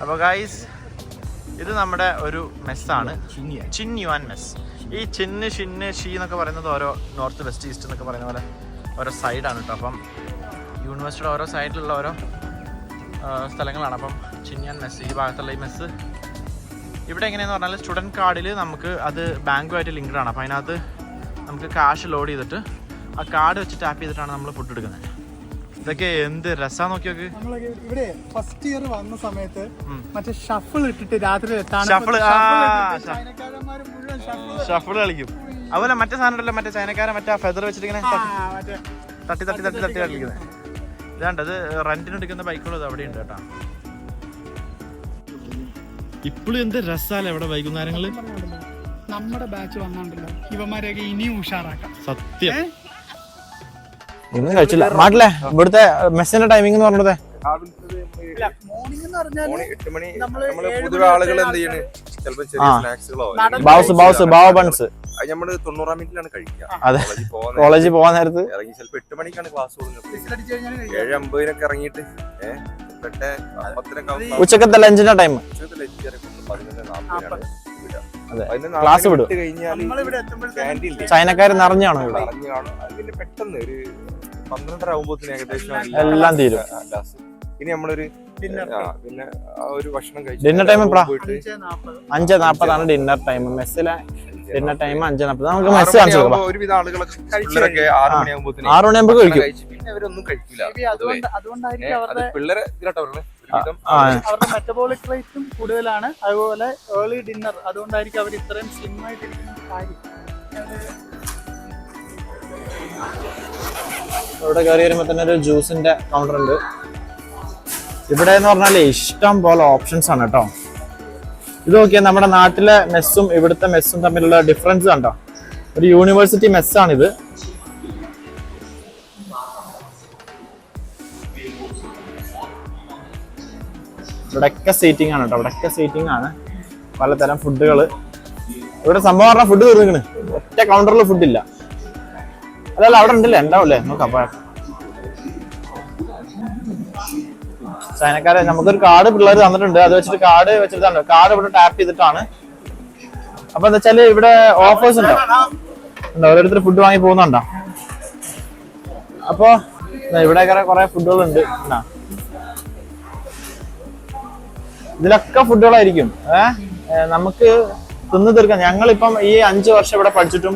അപ്പോൾ ഗൈസ്, ഇത് നമ്മുടെ ഒരു മെസ്സാണ്, ചിൻ യുവാൻ മെസ്. ഈ ചിന്ന്, ഷിന്ന്, ഷീ എന്നൊക്കെ പറയുന്നത് ഓരോ നോർത്ത് വെസ്റ്റ് ഈസ്റ്റ് എന്നൊക്കെ പറയുന്ന പോലെ ഓരോ സൈഡാണ് കേട്ടോ. അപ്പം യൂണിവേഴ്സിറ്റിയുടെ ഓരോ സൈഡിലുള്ള ഓരോ സ്ഥലങ്ങളാണ്. അപ്പം ചിന്യാൻ മെസ്സ്, ഈ ഭാഗത്തുള്ള ഈ മെസ്സ് ഇവിടെ എങ്ങനെയാണെന്ന് പറഞ്ഞാൽ സ്റ്റുഡൻറ്റ് കാർഡിൽ നമുക്ക് അത് ബാങ്കുമായിട്ട് ലിങ്ക്ഡ് ആണ്. അപ്പോൾ അതിനകത്ത് നമുക്ക് കാശ് ലോഡ് ചെയ്തിട്ട് ആ കാർഡ് വെച്ച് ടാപ്പ് ചെയ്തിട്ടാണ് നമ്മൾ ഫുഡ് എടുക്കുന്നത്. ഇതൊക്കെ എന്ത് രസമാണ് നോക്കി നോക്ക്. ഇവിടെ ഫസ്റ്റ് ഇയർ വന്ന സമയത്ത് മറ്റേ ഷഫിൾ ഇട്ടിട്ട് രാത്രി ഷഫിൾ കളിക്കും. അതുപോലെ മറ്റേ സാധനം ഉണ്ടല്ലോ, മറ്റേ ചൈനക്കാരൻ മറ്റേ ഫെദർ വെച്ചിട്ട് ഇങ്ങനെ തട്ടി തട്ടി തട്ടി തട്ടി കളിക്കുന്നത്. ഇതാണ്ട് അത് റെന്റിന് എടുക്കുന്ന ബൈക്കുകൾ അവിടെ ഉണ്ട് കേട്ടോ. ഇപ്പോഴും എന്ത് രസാലേ ഇവിടെ വൈകുന്നേരങ്ങളിൽ. നമ്മുടെ ബാച്ച് വന്നോണ്ടല്ലോ ഇവന്മാരെയൊക്കെ ഇനിയും ഉഷാറാക്കാം. സത്യം. ഇന്നും കഴിച്ചില്ല നാട്ടിലെ. ഇവിടുത്തെ മെസ്സിന്റെ ടൈമിംഗ് എന്ന് പറഞ്ഞത് പൊതുവെ ആളുകൾ എന്ത് ചെയ്യണ്, ചിലപ്പോ ചെറിയ സ്നാക്സുകളോ ബാവ് ബൺസ് നമ്മള് 90 മിനിറ്റിലാണ് കഴിക്കുക. അതെ, കോളേജിൽ പോകാൻ നേരത്ത് ഇറങ്ങി ചിലപ്പോ 8 മണിക്കാണ് ക്ലാസ് തുടങ്ങുന്നത്. 7:50 ഇറങ്ങിയിട്ട് ഉച്ചക്കത്തെ ലഞ്ചിന്റെ ടൈം ക്ലാസ് വിടും. ചൈനക്കാര് നിറഞ്ഞാണോ ഇവിടെ? പിന്നെ പെട്ടെന്ന് ഒരു 12:30 ആകുമ്പോഴത്തേന് ഏകദേശം എല്ലാം തീരും. ഇനി നമ്മളൊരു പിന്നെ ഒരു ഭക്ഷണം കഴിച്ചു. ഡിന്നർ ടൈം എപ്പോഴാ? 5:40 ഡിന്നർ ടൈം. മെസ്സിലെ ഡിന്നർ ടൈം 5:40. നമുക്ക് മെസ്സ് കാണിച്ചു കൊടുക്കാം. ഒരുവിധ ആളുകളൊക്കെ 6 മണിയാകുമ്പോഴത്തേന് 6 മണിയാകുമ്പോൾ കഴിക്കും. പിന്നെ അവരൊന്നും കഴിക്കില്ല. അതുകൊണ്ടായിരിക്കും അവരുടെ പിള്ളേരെ അവരുടെ മെറ്റബോളിക് റേറ്റും കൂടുതലാണ്. അതുപോലെ ഏർലി ഡിന്നർ, അതുകൊണ്ടായിരിക്കും അവർ ഇത്രയും സ്ലിം ആയിട്ടിരിക്കുന്ന കാര്യം. ഇവിടെ കയറി വരുമ്പോൾ തന്നെ ഒരു ജ്യൂസിന്റെ കൗണ്ടർ ഉണ്ട്. ഇവിടെ എന്ന് പറഞ്ഞാല് ഇഷ്ടം പോലെ ഓപ്ഷൻസ് ആണ് കേട്ടോ. ഇത് നോക്കിയാൽ നമ്മുടെ നാട്ടിലെ മെസ്സും ഇവിടുത്തെ മെസ്സും തമ്മിലുള്ള ഡിഫറൻസ് കണ്ടോ. ഒരു യൂണിവേഴ്സിറ്റി മെസ്സാണിത്. ഇവിടെയൊക്കെ സീറ്റിംഗ് ആണ് കേട്ടോ. ഇവിടെയൊക്കെ സീറ്റിംഗ് ആണ്. പലതരം ഫുഡുകൾ. ഇവിടെ സംഭവം പറഞ്ഞാൽ ഫുഡ് തീർന്നിക്കണ്. ഒറ്റ കൗണ്ടറിൽ ഫുഡില്ല. അതല്ല, അവിടെ ഉണ്ടല്ലേ, ഉണ്ടാവില്ലേ നോക്കാം. ചൈനക്കാരെ നമുക്കൊരു കാർഡ് പിള്ളേർ തന്നിട്ടുണ്ട്. അത് വെച്ചിട്ട് കാർഡ് വെച്ചിട്ടാണ് കാർഡ് ഇവിടെ ടാപ്പ് ചെയ്തിട്ടാണ്. അപ്പൊ എന്താ വെച്ചാല് ഇവിടെ ഓഫേഴ്സ് ഉണ്ടോ, ഓരോരുത്തർ ഫുഡ് വാങ്ങി പോകുന്നുണ്ടോ. അപ്പൊ ഇവിടെ കുറെ ഫുഡുകളുണ്ട്. ഇതിലൊക്കെ ഫുഡുകളായിരിക്കും. നമുക്ക് തിന്നു തീർക്കാം. ഞങ്ങളിപ്പം ഈ 5 വർഷം ഇവിടെ പഠിച്ചിട്ടും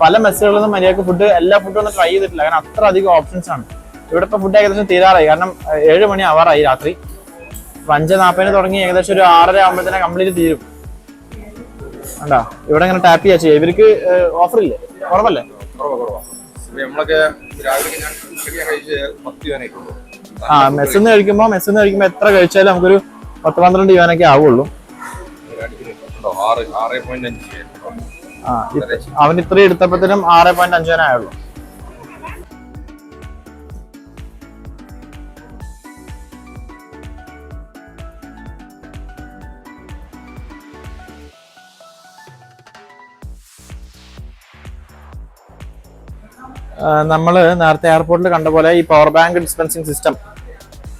പല മെസ്സുകളിൽ നിന്നും മര്യാദക്ക് ഫുഡ് എല്ലാ ഫുഡും ഒന്നും ട്രൈ ചെയ്തിട്ടില്ല. കാരണം അത്ര അധികം ഓപ്ഷൻസ് ആണ്. ഇവിടെ ഇപ്പൊ ഫുഡ് ഏകദേശം തീരാറായി. കാരണം 7 മണി ആവാറായി രാത്രി. 5:40 തുടങ്ങി ഏകദേശം ഒരു 6:30 ആകുമ്പോഴത്തേനെ കംപ്ലീറ്റ് തീരും. കണ്ടാ ഇവിടെ ഇങ്ങനെ ടാപ്പ് ചെയ്യാ ചെയ്യാം. ഇവർക്ക് ഓഫർ ഇല്ലേ? കുറവല്ലേ? മെസ്സിന്ന് കഴിക്കുമ്പോ എത്ര കഴിച്ചാലും നമുക്കൊരു 10-12 യുവാനൊക്കെ ആവുള്ളൂ. അവൻ ഇത്രയും എടുത്തപ്പോഴത്തേനും 6.5 ആയുള്ളൂ. നമ്മള് നേരത്തെ എയർപോർട്ടിൽ കണ്ട പോലെ ഈ പവർ ബാങ്ക് ഡിസ്പെൻസിങ് സിസ്റ്റം,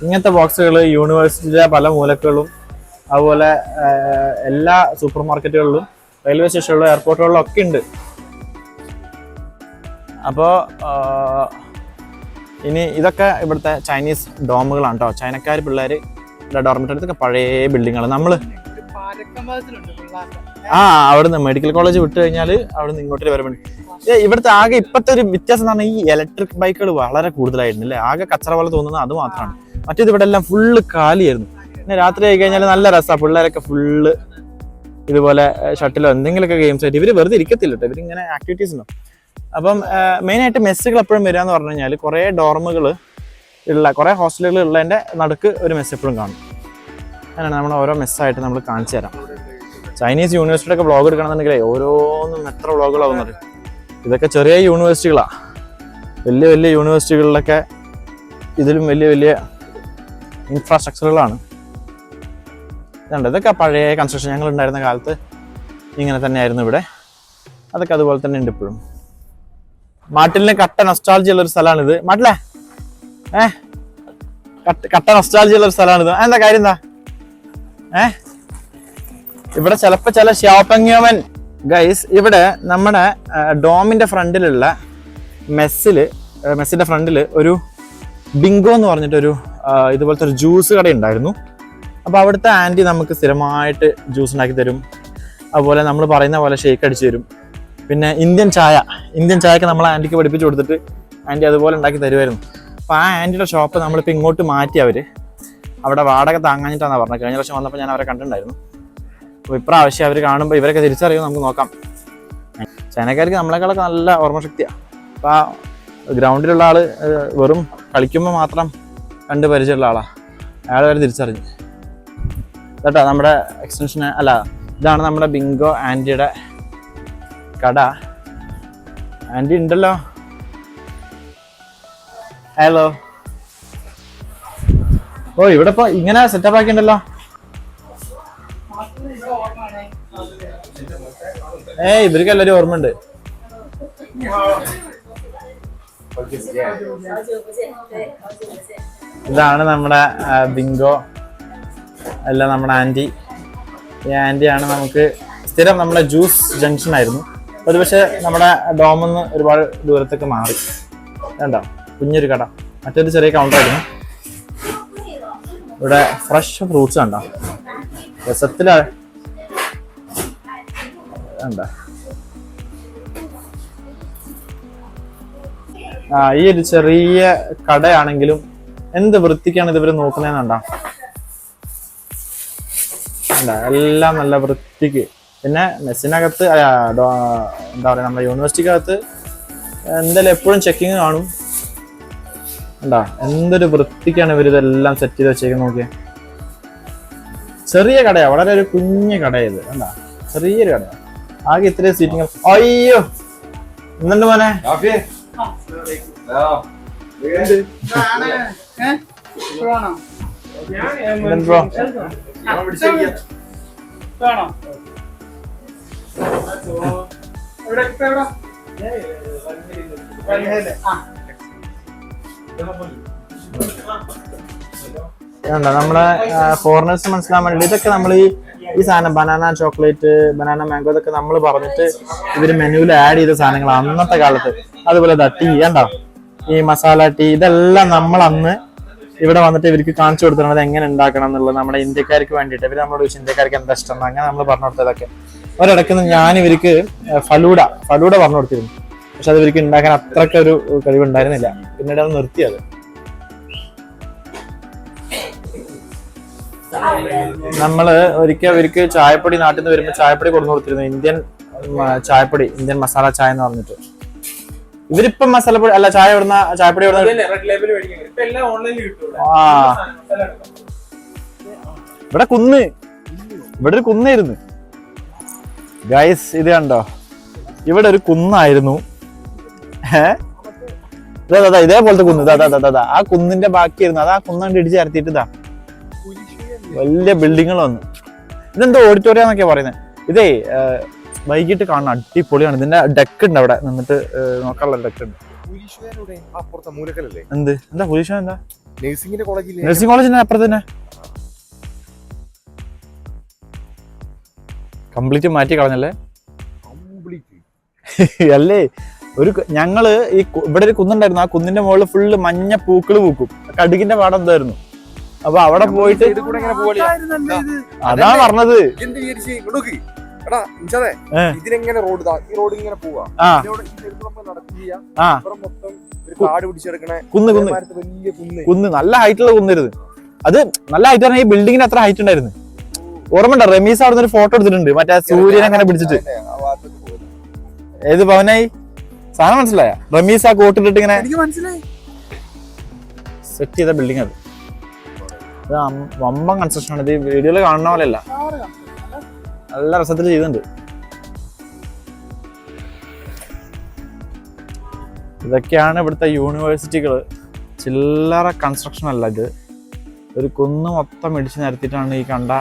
ഇങ്ങനത്തെ ബോക്സുകൾ യൂണിവേഴ്സിറ്റിയിലെ പല മൂലക്കുകളിലും അതുപോലെ എല്ലാ സൂപ്പർ മാർക്കറ്റുകളിലും റെയിൽവേ സ്റ്റേഷനുകളിലും എയർപോർട്ടുകളിലും ഒക്കെ ഉണ്ട്. അപ്പോൾ ഇനി ഇതൊക്കെ ഇവിടുത്തെ ചൈനീസ് ഡോമുകളാണ് കേട്ടോ. ചൈനക്കാർ പിള്ളേർ ഡോർമെറ്ററി, ഇതൊക്കെ പഴയ ബിൽഡിങ്ങുകൾ. നമ്മള് അവിടുന്ന് മെഡിക്കൽ കോളേജ് വിട്ട് കഴിഞ്ഞാൽ അവിടുന്ന് ഇങ്ങോട്ട് വരാൻ വേണ്ടി ഇവിടുത്തെ ആകെ ഇപ്പോഴത്തെ ഒരു വ്യത്യാസം എന്ന് പറഞ്ഞാൽ ഈ ഇലക്ട്രിക് ബൈക്കുകൾ വളരെ കൂടുതലായിട്ടുണ്ട് അല്ലേ. ആകെ കച്ചറ പോലെ തോന്നുന്നത് അത് മാത്രമാണ്. മറ്റേത് ഇവിടെ എല്ലാം ഫുള്ള് കാലിയായിരുന്നു. പിന്നെ രാത്രി ആയി കഴിഞ്ഞാൽ നല്ല രസമാണ്. പിള്ളേരൊക്കെ ഫുള്ള് ഇതുപോലെ ഷട്ടിലോ എന്തെങ്കിലുമൊക്കെ ഗെയിംസ് ആയിട്ട് ഇവർ വെറുതെ ഇരിക്കത്തില്ല കേട്ടോ. ഇവരിങ്ങനെ ആക്ടിവിറ്റീസ് ഉണ്ടാവും. അപ്പം മെയിനായിട്ട് മെസ്സുകൾ എപ്പോഴും വരിക എന്ന് പറഞ്ഞു കഴിഞ്ഞാൽ കുറേ ഡോർമുകൾ ഉള്ള കുറേ ഹോസ്റ്റലുകൾ ഉള്ളതിൻ്റെ നടുക്ക് ഒരു മെസ്സ് എപ്പോഴും കാണും. അങ്ങനെയാണ് നമ്മൾ ഓരോ മെസ്സായിട്ട് നമ്മൾ കാണിച്ചു തരാം. ചൈനീസ് യൂണിവേഴ്സിറ്റിയൊക്കെ വ്ളോഗ് എടുക്കണമെന്നുണ്ടെങ്കിലേ ഓരോന്നും എത്ര വ്ളോഗുകളാവുന്നത്. ഇതൊക്കെ ചെറിയ യൂണിവേഴ്സിറ്റികളാണ്. വലിയ വലിയ യൂണിവേഴ്സിറ്റികളിലൊക്കെ ഇതിലും വലിയ വലിയ ഇൻഫ്രാസ്ട്രക്ചറുകളാണ്. ഇതുണ്ട്. ഇതൊക്കെ പഴയ കൺസ്ട്രക്ഷൻ. ഞങ്ങൾ ഉണ്ടായിരുന്ന കാലത്ത് ഇങ്ങനെ തന്നെയായിരുന്നു ഇവിടെ. അതൊക്കെ അതുപോലെ തന്നെ ഉണ്ട് ഇപ്പോഴും. മാട്ടിലിന് കട്ട നൊസ്റ്റാൾജി ഉള്ളൊരു സ്ഥലമാണിത്. മാട്ടിലെ കട്ട നൊസ്റ്റാൾജി ഉള്ളൊരു സ്ഥലമാണിത്. എന്താ കാര്യം? എന്താ ഇവിടെ ചിലപ്പോ ചില ഷോപ്പങ്യോമൻ ഗൈസ്, ഇവിടെ നമ്മുടെ ഡോമിന്റെ ഫ്രണ്ടിലുള്ള മെസ്സിന്റെ ഫ്രണ്ടിൽ ഒരു ബിങ്കോ എന്ന് പറഞ്ഞിട്ടൊരു ഇതുപോലത്തെ ഒരു ജ്യൂസ് കട ഉണ്ടായിരുന്നു. അപ്പോൾ അവിടുത്തെ ആൻറ്റി നമുക്ക് സ്ഥിരമായിട്ട് ജ്യൂസ് ഉണ്ടാക്കി തരും. അതുപോലെ നമ്മൾ പറയുന്ന പോലെ ഷേക്ക് അടിച്ചു തരും. പിന്നെ ഇന്ത്യൻ ചായക്ക് നമ്മൾ ആൻറ്റിക്ക് പഠിപ്പിച്ച് കൊടുത്തിട്ട് ആൻറ്റി അതുപോലെ ഉണ്ടാക്കി തരുമായിരുന്നു. അപ്പോൾ ആ ആൻറ്റിയുടെ ഷോപ്പ് നമ്മളിപ്പോൾ ഇങ്ങോട്ട് മാറ്റി. അവിടെ വാടക താങ്ങാഞ്ഞിട്ടാണെന്ന് പറഞ്ഞത്. കഴിഞ്ഞ വർഷം വന്നപ്പോൾ ഞാൻ അവരെ കണ്ടിട്ടുണ്ടായിരുന്നു. അപ്പോൾ ഇപ്രാവശ്യം അവർ കാണുമ്പോൾ ഇവരൊക്കെ തിരിച്ചറിയുമോ നമുക്ക് നോക്കാം. ചൈനക്കാർക്ക് നമ്മളെക്കാളൊക്കെ നല്ല ഓർമ്മശക്തിയാണ്. അപ്പോൾ ആ ഗ്രൗണ്ടിലുള്ള ആൾ വെറും കളിക്കുമ്പോൾ മാത്രം കണ്ട് പരിചയമുള്ള ആളാണ്. അയാൾ വരെ തിരിച്ചറിഞ്ഞു. കേട്ടോ നമ്മുടെ എക്സ്റ്റൻഷന് അല്ല, ഇതാണ് നമ്മുടെ ബിങ്കോ ആൻറ്റിയുടെ കട. ആൻറ്റി ഉണ്ടല്ലോ. ഹലോ. ഓ ഇവിടെ ഇപ്പോൾ ഇങ്ങനെ സെറ്റപ്പ് ആക്കിണ്ടല്ലോ. ഇവർക്ക് എല്ലാവരും ഓർമ്മയുണ്ട്. ഇതാണ് നമ്മുടെ ബിങ്കോ, അല്ല നമ്മുടെ ആൻറ്റി. ഈ ആൻറ്റിയാണ് നമുക്ക് സ്ഥിരം നമ്മുടെ ജ്യൂസ് ജംഗ്ഷൻ ആയിരുന്നു. അത് പക്ഷേ നമ്മുടെ ഡോമിൽ നിന്ന് ഒരുപാട് ദൂരത്തേക്ക് മാറി. വേണ്ട കുഞ്ഞൊരു കട, മറ്റൊരു ചെറിയ കൗണ്ടറായിരുന്നു. ഇവിടെ ഫ്രഷ് ഫ്രൂട്ട്സ് കണ്ടോ, രസത്തിലാ വേണ്ട. ഈ ഒരു ചെറിയ കടയാണെങ്കിലും എന്ത് വൃത്തിക്കാണ് ഇതുവരെ നോക്കുന്നതെന്നുണ്ടോ. എല്ലാം നല്ല വൃത്തിക്ക്. പിന്നെ മെസ്സിനകത്ത് എന്താ പറയുക, നമ്മുടെ യൂണിവേഴ്സിറ്റിക്കകത്ത് എന്തായാലും എപ്പോഴും ചെക്കിങ് കാണും. എന്താ എന്തൊരു വൃത്തിക്കാണ് ഇവരിതെല്ലാം സെറ്റ് ചെയ്ത് വെച്ചേക്കുന്നത്. നോക്കിയേ, ചെറിയ കടയാണ്, വളരെ ഒരു കുഞ്ഞു കടയത്. എന്താ ചെറിയൊരു കടയാണ്, ആകെ ഇത്രയും സീറ്റിംഗ്. അയ്യോ എന്തുണ്ട് മോനെ? നമ്മളെ ഫോറിനേഴ്സ് മനസ്സിലാൻ വേണ്ടി ഇതൊക്കെ നമ്മൾ ഈ സാധനം ബനാന ചോക്ലേറ്റ്, ബനാന മാംഗോ, ഇതൊക്കെ നമ്മൾ പറഞ്ഞിട്ട് ഇവര് മെനുവിൽ ആഡ് ചെയ്ത സാധനങ്ങളാണ് അന്നത്തെ കാലത്ത്. അതുപോലെ ടീ കണ്ടോ, ഈ മസാല ടീ, ഇതെല്ലാം നമ്മൾ അന്ന് ഇവിടെ വന്നിട്ട് ഇവർക്ക് കാണിച്ചു കൊടുത്തിട്ടുണ്ട് എങ്ങനെ ഉണ്ടാക്കണം എന്നുള്ളത്. നമ്മുടെ ഇന്ത്യക്കാർക്ക് വേണ്ടിയിട്ട് ഇവർ നമ്മളോട് ചോദിച്ചു ഇന്ത്യക്കാർക്ക് എന്താ ഇഷ്ടം, അങ്ങനെ നമ്മൾ പറഞ്ഞു കൊടുത്തതൊക്കെ. ഒരിടയ്ക്ക് ഞാൻ ഇവർക്ക് ഫലൂഡ പറഞ്ഞു കൊടുത്തിരുന്നു. പക്ഷെ അത് ഇവർക്ക് ഉണ്ടാക്കാൻ അത്രയ്ക്ക് ഒരു കഴിവുണ്ടായിരുന്നില്ല. പിന്നീട് അത് നിർത്തിയത്. നമ്മള് ഒരിക്കൽ ഇവർക്ക് ചായപ്പൊടി നാട്ടിൽ നിന്ന് വരുമ്പോൾ ചായപ്പൊടി കൊടുത്തു കൊടുത്തിരുന്നു. ഇന്ത്യൻ ചായപ്പൊടി, ഇന്ത്യൻ മസാല ചായ എന്ന് പറഞ്ഞിട്ട്. ഇവരിപ്പം മസാലപ്പൊടി അല്ല ചായ ഇവിടുന്ന ചായപ്പൊടി ഇവിടെ ഒരു കുന്നായിരുന്നു ഗൈസ്. ഇത് കണ്ടോ, ഇവിടെ ഒരു കുന്നായിരുന്നു. ഇതേപോലത്തെ കുന്ന്, ആ കുന്നിന്റെ ബാക്കിയായിരുന്നു. അത് ആ കുന്നണ്ട് ഇടിച്ച് ചേർത്തിട്ട് ഇതാ വലിയ ബിൽഡിങ്ങൾ വന്നു. ഇതെന്തോ ഓഡിറ്റോറിയം എന്നൊക്കെയാ പറയുന്നത്. ഇതേ വൈകിട്ട് കാണാൻ അടിപൊളിയാണ്. ഇതിന്റെ ഡെക്ക് ഉണ്ട്, അവിടെ നിന്നിട്ട് നോക്കാനുള്ള ഡെക്ക് ഉണ്ട്. എന്താ പൊല്യൂഷൻ? എന്താ നഴ്സിംഗ് കോളേജിന്റെ അപ്പുറത്ത് തന്നെ കംപ്ലീറ്റ് മാറ്റി കളഞ്ഞല്ലേ? അല്ലേ, ഞങ്ങള് ഇവിടെ ഒരു കുന്നുണ്ടായിരുന്നു. ആ കുന്നിന്റെ മുകളിൽ ഫുള്ള് മഞ്ഞ പൂക്കള് പൂക്കും. കടുകിന്റെ പാടം എന്തായിരുന്നു. അപ്പൊ അവിടെ പോയിട്ട് അതാ പറഞ്ഞത്. ഇതിനെങ്ങനെ റോഡ് ഈ റോഡ് ഇങ്ങനെ പോവാ, കുന്ന് നല്ല ഹൈറ്റുള്ള കുന്നിരുന്നു. അത് നല്ല ഹൈറ്റ് പറഞ്ഞാൽ ഈ ബിൽഡിങ്ങിന് അത്ര ഹൈറ്റ് ഉണ്ടായിരുന്നു. ഓർമ്മയുണ്ടോ? റമീസ് അവിടെ നിന്ന് ഒരു ഫോട്ടോ എടുത്തിട്ടുണ്ട്, മറ്റേ സൂര്യനെ അങ്ങനെ പിടിച്ചിട്ട്. ഏത് ഭവനായി സാധനം മനസ്സിലായ? റമീസ് ആ കോട്ടിട്ടിട്ട് ഇങ്ങനെ സെറ്റ് ചെയ്ത ബിൽഡിംഗ്. അത് വമ്പൻ കൺസ്ട്രക്ഷൻ ആണ്. ഇത് വീഡിയോയിൽ കാണുന്ന പോലെയല്ല, നല്ല രസത്തിൽ ചെയ്തിട്ടുണ്ട്. ഇതൊക്കെയാണ് ഇവിടുത്തെ യൂണിവേഴ്സിറ്റികൾ. ചില്ലറ കൺസ്ട്രക്ഷൻ അല്ല ഇത്. ഒരു കുന്ന് മൊത്തം ഇടിച്ച് നിരത്തിയിട്ടാണ് ഈ കണ്ട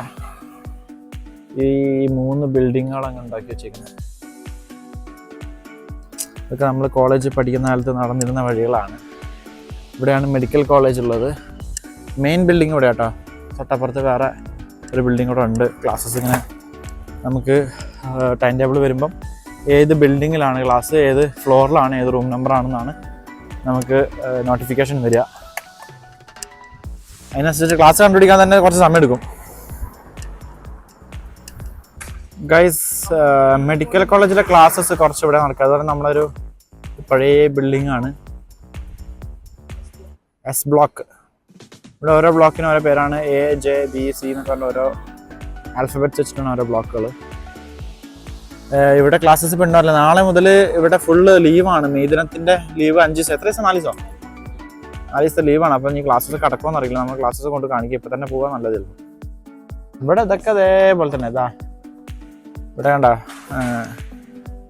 ഈ 3 ബിൽഡിങ്ങുകൾ അങ്ങ് ഉണ്ടാക്കി വെച്ചേക്കുന്നത്. ഇതൊക്കെ നമ്മൾ കോളേജിൽ പഠിക്കുന്ന കാലത്ത് നടന്നിരുന്ന വഴികളാണ്. ഇവിടെയാണ് മെഡിക്കൽ കോളേജ് ഉള്ളത്. മെയിൻ ബിൽഡിംഗ് ഇവിടെ കേട്ടോ. തൊട്ടപ്പുറത്ത് വേറെ ഒരു ബിൽഡിംഗ് കൂടെ ഉണ്ട്. ക്ലാസ്സസ് ഇങ്ങനെ നമുക്ക് ടൈം ടേബിൾ വരുമ്പം ഏത് ബിൽഡിങ്ങിലാണ് ക്ലാസ്, ഏത് ഫ്ലോറിലാണ്, ഏത് റൂം നമ്പറാണെന്നാണ് നമുക്ക് നോട്ടിഫിക്കേഷൻ വരിക. അതിനനുസരിച്ച് ക്ലാസ് കണ്ടുപിടിക്കാൻ തന്നെ കുറച്ച് സമയം എടുക്കും. ഗൈസ്, മെഡിക്കൽ കോളേജിലെ ക്ലാസ്സസ് കുറച്ച് ഇവിടെ നടക്കുക. അതുപോലെ നമ്മളൊരു പഴയ ബിൽഡിംഗ് ആണ്, എസ് ബ്ലോക്ക്. ഇവിടെ ഓരോ ബ്ലോക്കിനും ഓരോ പേരാണ്. A, J, B, C എന്നൊക്കെ പറഞ്ഞ ഓരോ ആൽഫബറ്റ്സ് വെച്ചിട്ടാണ് ഓരോ ബ്ലോക്കുകൾ. ഇവിടെ ക്ലാസ്സസ് ഇപ്പം ഉണ്ടാവില്ല. നാളെ മുതൽ ഇവിടെ ഫുള്ള് ലീവാണ്. മെയ് ദിനത്തിൻ്റെ ലീവ് 5 ദിവസം. എത്ര ദിവസം? 4 ദിവസം. 4 ദിവസത്തെ ലീവാണ്. അപ്പം ഈ ക്ലാസ്സസ് കടക്കുമെന്ന് അറിയില്ല. നമ്മൾ ക്ലാസ്സസ് കൊണ്ട് കാണിക്കുക. ഇപ്പം തന്നെ പോകാൻ നല്ലതില്ല. ഇവിടെ ഇതൊക്കെ അതേപോലെ തന്നെ. ഇതാ ഇവിടെ കണ്ട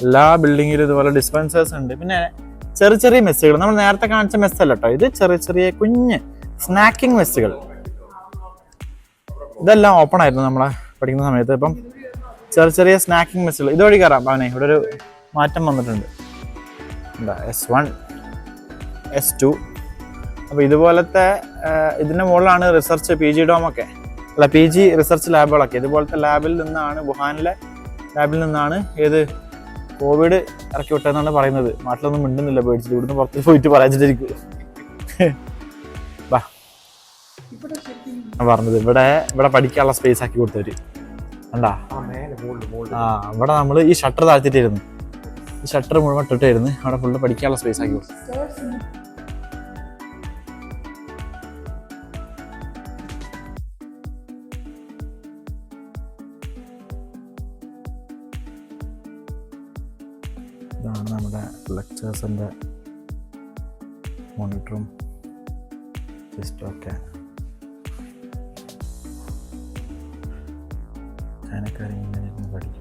എല്ലാ ബിൽഡിങ്ങിലും ഇതുപോലെ ഡിസ്പെൻസേഴ്സ് ഉണ്ട്. പിന്നെ ചെറിയ ചെറിയ മെസ്സുകൾ, നമ്മൾ നേരത്തെ കാണിച്ച മെസ്സല്ല കേട്ടോ, ഇത് ചെറിയ ചെറിയ കുഞ്ഞ് സ്നാക്കിംഗ് മെസ്സുകൾ. ഇതെല്ലാം ഓപ്പൺ ആയിരുന്നു നമ്മളെ പഠിക്കുന്ന സമയത്ത്. ഇപ്പം ചെറിയ ചെറിയ സ്നാക്കിംഗ് മെസ്സുകൾ. ഇതുവഴി കയറാം അവനെ. ഇവിടെ ഒരു മാറ്റം വന്നിട്ടുണ്ട്. എന്താ S1, S2. അപ്പോൾ ഇതുപോലത്തെ ഇതിൻ്റെ മുകളിലാണ് റിസർച്ച് PG ഡോമൊക്കെ, അല്ല PG റിസർച്ച് ലാബുകളൊക്കെ. ഇതുപോലത്തെ ലാബിൽ നിന്നാണ്, വുഹാനിലെ ലാബിൽ നിന്നാണ് ഏത് കോവിഡ് ഇറക്കി വിട്ടതെന്നാണ് പറയുന്നത്. നാട്ടിലൊന്നും മിണ്ടുന്നില്ല, പേടിച്ചിട്ട്. ഇവിടുന്ന് പുറത്ത് പോയിട്ട് പറയാച്ചിട്ടിരിക്കും. വാ, പറഞ്ഞത് ഇവിടെ പഠിക്കാനുള്ള സ്പേസ് ആക്കി കൊടുത്തവര് കണ്ടാ. ഇവിടെ നമ്മൾ ഈ ഷട്ടർ താഴ്ത്തിട്ടായിരുന്നു. ഈ ഷട്ടർ മുഴുവൻ ഇട്ടിട്ടായിരുന്നു. അവിടെ ഫുള്ള് പഠിക്കാനുള്ള സ്പേസ് ആക്കി കൊടുത്തു. ഇതാണ് നമ്മുടെ ലെക്ചേഴ്സിൻ്റെ മോണിറ്ററും സിസ്റ്റമൊക്കെ. ചൈനക്കാരെ ഇങ്ങനെ ഇരുന്ന് പഠിക്കും.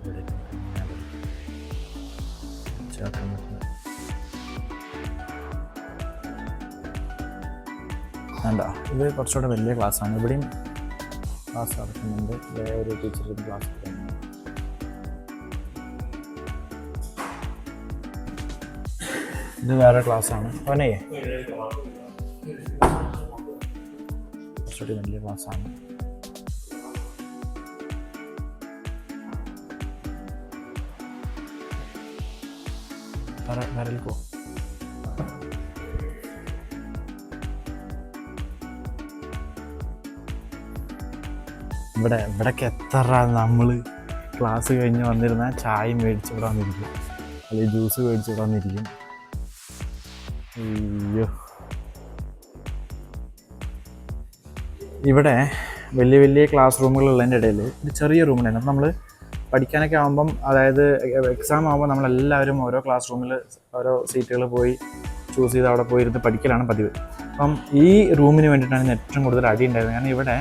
വേണ്ട, ഇത് കുറച്ചുകൂടെ വലിയ ക്ലാസ്സാണ്. ഇവിടെയും ക്ലാസ് നടക്കുന്നുണ്ട്. ഒരു ടീച്ചർ ക്ലാസ്. ഇത് വേറെ ക്ലാസ്സാണ്. അവനെ കുറച്ചുകൂടി വലിയ ക്ലാസ്സാണ്. വരൽക്കോ ഇവിടൊക്കെ എത്ര നമ്മൾ ക്ലാസ് കഴിഞ്ഞ് വന്നിരുന്ന ചായ മേടിച്ച് ഇവിടെ വന്നിരിക്കും, അല്ലെങ്കിൽ ജ്യൂസ് മേടിച്ച് ഇവിടെ വന്നിരിക്കും. അയ്യോ, ഇവിടെ വലിയ വലിയ ക്ലാസ് റൂമുകളുള്ളതിൻ്റെ ഇടയിൽ ഒരു ചെറിയ റൂമുണ്ടായിരുന്നു. അപ്പം നമ്മൾ പഠിക്കാനൊക്കെ ആകുമ്പം, അതായത് എക്സാം ആകുമ്പോൾ നമ്മളെല്ലാവരും ഓരോ ക്ലാസ് റൂമിൽ ഓരോ സീറ്റുകൾ പോയി ചൂസ് ചെയ്ത് അവിടെ പോയി ഇരുന്ന് പഠിക്കലാണ് പതിവ്. അപ്പം ഈ റൂമിന് വേണ്ടിയിട്ടാണ് ഏറ്റവും കൂടുതൽ അടി ഉണ്ടായിരുന്നത്. കാരണം ഇവിടെ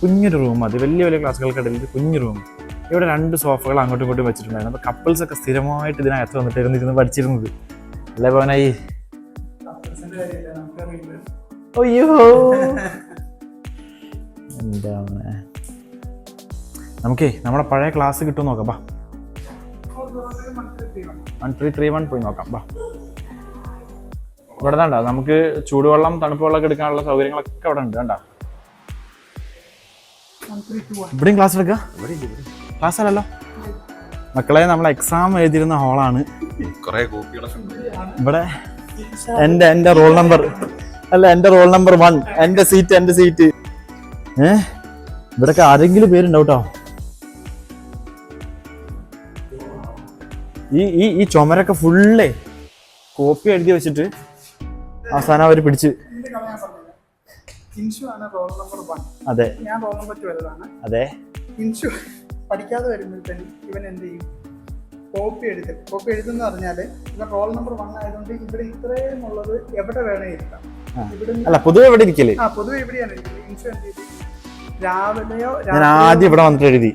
കുഞ്ഞൊരു റൂം, അത് വലിയ വലിയ ക്ലാസ്സുകൾക്കിടയിൽ കുഞ്ഞു റൂം. ഇവിടെ 2 സോഫകൾ അങ്ങോട്ടും ഇങ്ങോട്ടും വെച്ചിട്ടുണ്ടായിരുന്നു. അപ്പോൾ കപ്പിൾസൊക്കെ സ്ഥിരമായിട്ട് ഇതിനകത്ത് വന്നിട്ടിരുന്ന് പഠിച്ചിരുന്നത്. അല്ലേ പോനായി? അയ്യോ, എന്താണ് നമുക്കേ നമ്മുടെ പഴയ ക്ലാസ് കിട്ടും നോക്കാം. ബാ, 1331 പോയി നോക്കാം. ബാ, ഇവിടെ വേണ്ട, നമുക്ക് ചൂടുവെള്ളം തണുപ്പ് വെള്ളമൊക്കെ എടുക്കാനുള്ള സൗകര്യങ്ങളൊക്കെ അവിടെ ഉണ്ട്. വേണ്ട, ഇവിടെയും ക്ലാസ് എടുക്കുക. ക്ലാസ് അല്ലല്ലോ മക്കളെ, നമ്മൾ എക്സാം എഴുതിയിരുന്ന ഹോളാണ്. ഇവിടെ എൻ്റെ റോൾ നമ്പർ അല്ല, എൻ്റെ റോൾ നമ്പർ 1, എൻ്റെ സീറ്റ്. ഇവിടൊക്കെ ആരെങ്കിലും പേരുണ്ടാവും കേട്ടോ. ഈ ചുമരൊക്കെ ഫുള്ളേ കോപ്പി എഴുതി വെച്ചിട്ട് അവസാനം അവർ പിടിച്ച്. അതെ, ഞാൻ റോൾ നമ്പർ 12 ആണ്. അതെ, ഇൻഷു പഠിക്കാതെ വരുമ്പോഴത്തേനും ഇവൻ എന്ത് ചെയ്യും? കോപ്പി എഴുതെന്ന് പറഞ്ഞാല് ഇവൻ റോൾ നമ്പർ 1 ആയതുകൊണ്ട് ഇവിടെ ഇത്രയും ഉള്ളത് എവിടെ വേണേ ഇരിക്കാം. അല്ല, പൊതുവെ ഇവിടെ ഇരിക്കല്. പൊതുവെ ഇവിടെയാണ് ഇരിക്കുന്നത്. ഇൻഷു എന്ത് ചെയ്തു? രാവിലെയോ ഞാൻ ആദ്യം ഇവിടെ വന്നിട്ട് എഴുതി.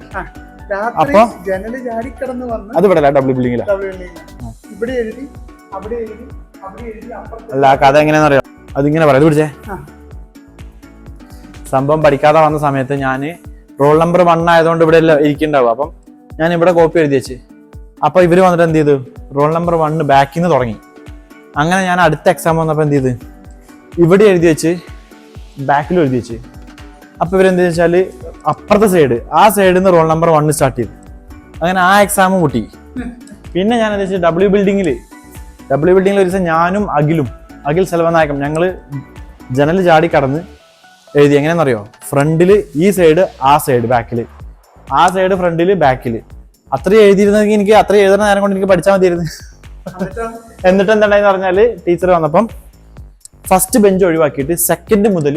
രാത്രി ജനല് ചാടിക്കിടന്ന് വന്ന് അത് ഇവിടെ ഡബ്ല്യു ബിൽഡിംഗില ഇവിടെ എഴുതി, അവിടെ എഴുതി, അവിടെ എഴുതി. അല്ല, ആ കഥ എങ്ങനെയാന്ന് അറിയാം. അതിങ്ങനെ പറയാം. ഇത് പിടിച്ചേ. സംഭവം പഠിക്കാതെ വന്ന സമയത്ത് ഞാൻ റോൾ നമ്പർ 1 ആയതുകൊണ്ട് ഇവിടെ ഇരിക്കുന്നുണ്ടാവും. അപ്പം ഞാൻ ഇവിടെ കോപ്പി എഴുതി വെച്ച്. അപ്പൊ ഇവര് വന്നിട്ട് എന്ത് ചെയ്തു? റോൾ നമ്പർ 1 ബാക്കിൽ നിന്ന് തുടങ്ങി. അങ്ങനെ ഞാൻ അടുത്ത എക്സാം വന്നപ്പോൾ എന്ത് ചെയ്ത്? ഇവിടെ എഴുതി വെച്ച് ബാക്കിലും എഴുതി വെച്ച്. അപ്പൊ ഇവരെന്ത് വെച്ചാല് അപ്പുറത്തെ സൈഡ്, ആ സൈഡിൽ നിന്ന് റോൾ നമ്പർ 1 സ്റ്റാർട്ട് ചെയ്തു. അങ്ങനെ ആ എക്സാമും പൊട്ടി. പിന്നെ ഞാൻ എന്താ വെച്ചാൽ ഡബ്ല്യു ബിൽഡിങ്ങിൽ ഒരു ദിവസം ഞാനും അഖിൽ സെൽവനായകം ഞങ്ങള് ജനൽ ചാടി കടന്ന് എഴുതി. എങ്ങനെയാണെന്നറിയോ? ഫ്രണ്ടില് ഈ സൈഡ്, ആ സൈഡ് ബാക്കില്, ആ സൈഡ് ഫ്രണ്ടില്, ബാക്കില്. അത്രയും എഴുതിയിരുന്നെങ്കിൽ എനിക്ക് അത്രയും എഴുതുന്ന നേരം കൊണ്ട് എനിക്ക് പഠിച്ചാൽ മതിയായിരുന്നു. എന്നിട്ട് എന്താണെന്ന് പറഞ്ഞാല് ടീച്ചർ വന്നപ്പം ഫസ്റ്റ് ബെഞ്ച് ഒഴിവാക്കിയിട്ട് സെക്കൻഡ് മുതൽ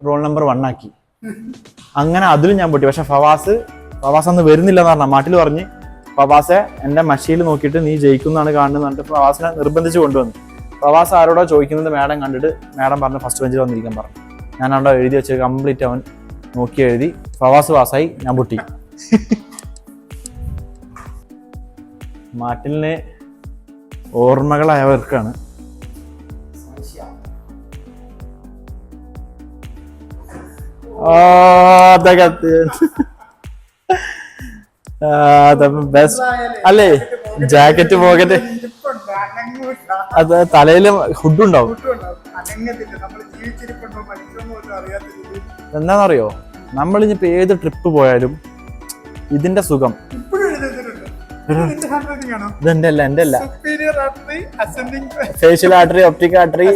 റോൾ നമ്പർ 1 ആക്കി. അങ്ങനെ അതിലും ഞാൻ പൊട്ടി. പക്ഷെ ഫവാസ് അന്ന് വരുന്നില്ല എന്ന് പറഞ്ഞ നാട്ടിൽ പറഞ്ഞ് ഫവാസെ എന്റെ മഷിയിൽ നോക്കിയിട്ട് നീ ജയിക്കുന്നതാണ് കാണുന്നത് പറഞ്ഞിട്ട് ഫവാസിനെ നിർബന്ധിച്ച് കൊണ്ടുവന്നു. ഫവാസ് ആരോടോ ചോദിക്കുന്നത് മാഡം കണ്ടിട്ട് മാഡം പറഞ്ഞു ഫസ്റ്റ് ബെഞ്ചിൽ വന്നിരിക്കാൻ പറഞ്ഞു. ഞാൻ അവിടെ എഴുതി വെച്ച് കംപ്ലീറ്റ് അവൻ നോക്കി എഴുതി. ഫവാസ് പാസ്സായി, ഞാൻ പൊട്ടി. മാട്ടിലിന് ഓർമ്മകളായവർക്കാണ്. ബെസ്റ്റ് അല്ലേ? ജാക്കറ്റ് പോക്കറ്റ്, അത് തലയില് ഹുഡ് ഉണ്ടാവും. എന്താണെന്നറിയോ? നമ്മളിനിപ്പോ ഏത് ട്രിപ്പ് പോയാലും ഇതിന്റെ സുഖം ഇതെന്റെ അല്ല, എന്റെ അല്ല. Facial artery, optic artery,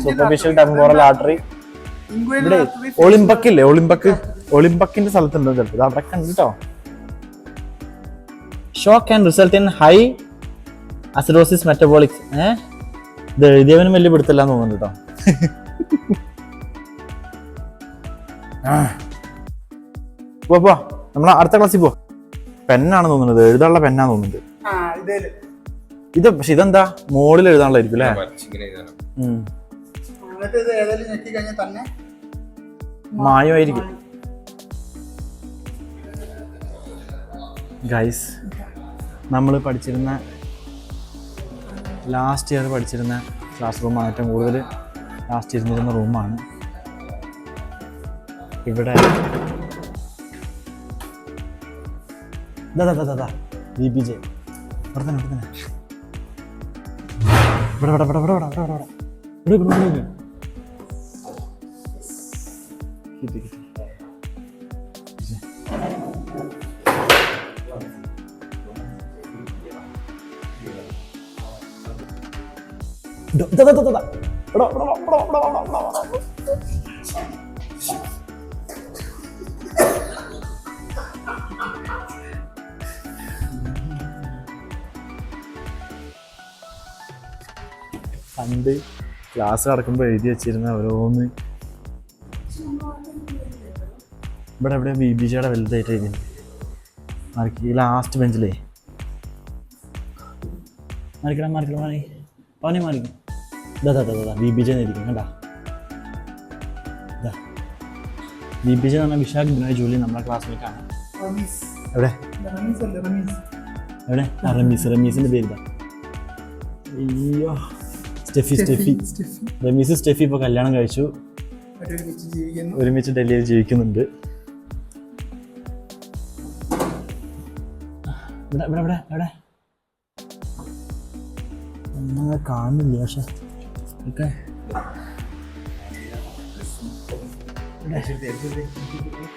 superficial temporal artery. ഇവിടെ ഒളിമ്പക്കില്ലേ, ഒളിമ്പക്കിന്റെ സ്ഥലത്തുണ്ടോ ചിലപ്പോൾ അവിടെ കണ്ടിട്ടോ. Shock and result in high acidosis metabolics. ഇത് എഴുതിയവനും വലിയ പിടുത്തല്ലാന്ന് തോന്നുന്നു കേട്ടോ. പോ നമ്മളെ അടുത്ത ക്ലാസ്സിൽ പോ. പെന്നാണ് തോന്നുന്നത്, എഴുതാനുള്ള പെന്നാണ് തോന്നുന്നത് ഇത്. പക്ഷെ ഇതെന്താ മോളിൽ എഴുതാനുള്ളതായിരിക്കും അല്ലേ? മായമായിരിക്കും. ഗൈസ്, നമ്മൾ പഠിച്ചിരുന്ന ലാസ്റ്റ് ഇയർ പഠിച്ചിരുന്ന ക്ലാസ് റൂമാണ് ഏറ്റവും കൂടുതൽ ലാസ്റ്റ് ഇരുന്നിരുന്ന റൂമാണ്. ഇവിടെ BBJ ഇവിടെ തന്നെ പണ്ട് ക്ലാസ് നടക്കുമ്പോൾ എഴുതി വെച്ചിരുന്ന ഓരോന്ന് ഇവിടെ എവിടെ BBJയുടെ വലുതായിട്ട് എഴുതി. ഈ ലാസ്റ്റ് ബെഞ്ചിലേ മാറിക്കണം പവനെ മാറിക്കും. BBJ ഇരിക്കും കണ്ടാ. BBJ എന്ന് പറഞ്ഞാൽ വിശാഖ് ബിനോയ് ജോലി നമ്മളെ ക്ലാസ്മേറ്റാണ്. എവിടെ റമീസിന്റെ പേര് അയ്യോ സ്റ്റെഫി ഇപ്പൊ കല്യാണം കഴിച്ചു, ഒരുമിച്ച് ഡൽഹിയിൽ ജീവിക്കുന്നുണ്ട്. ഇവിടെ ഒന്നും കാണുന്നില്ല. പക്ഷെ ഒക്കെ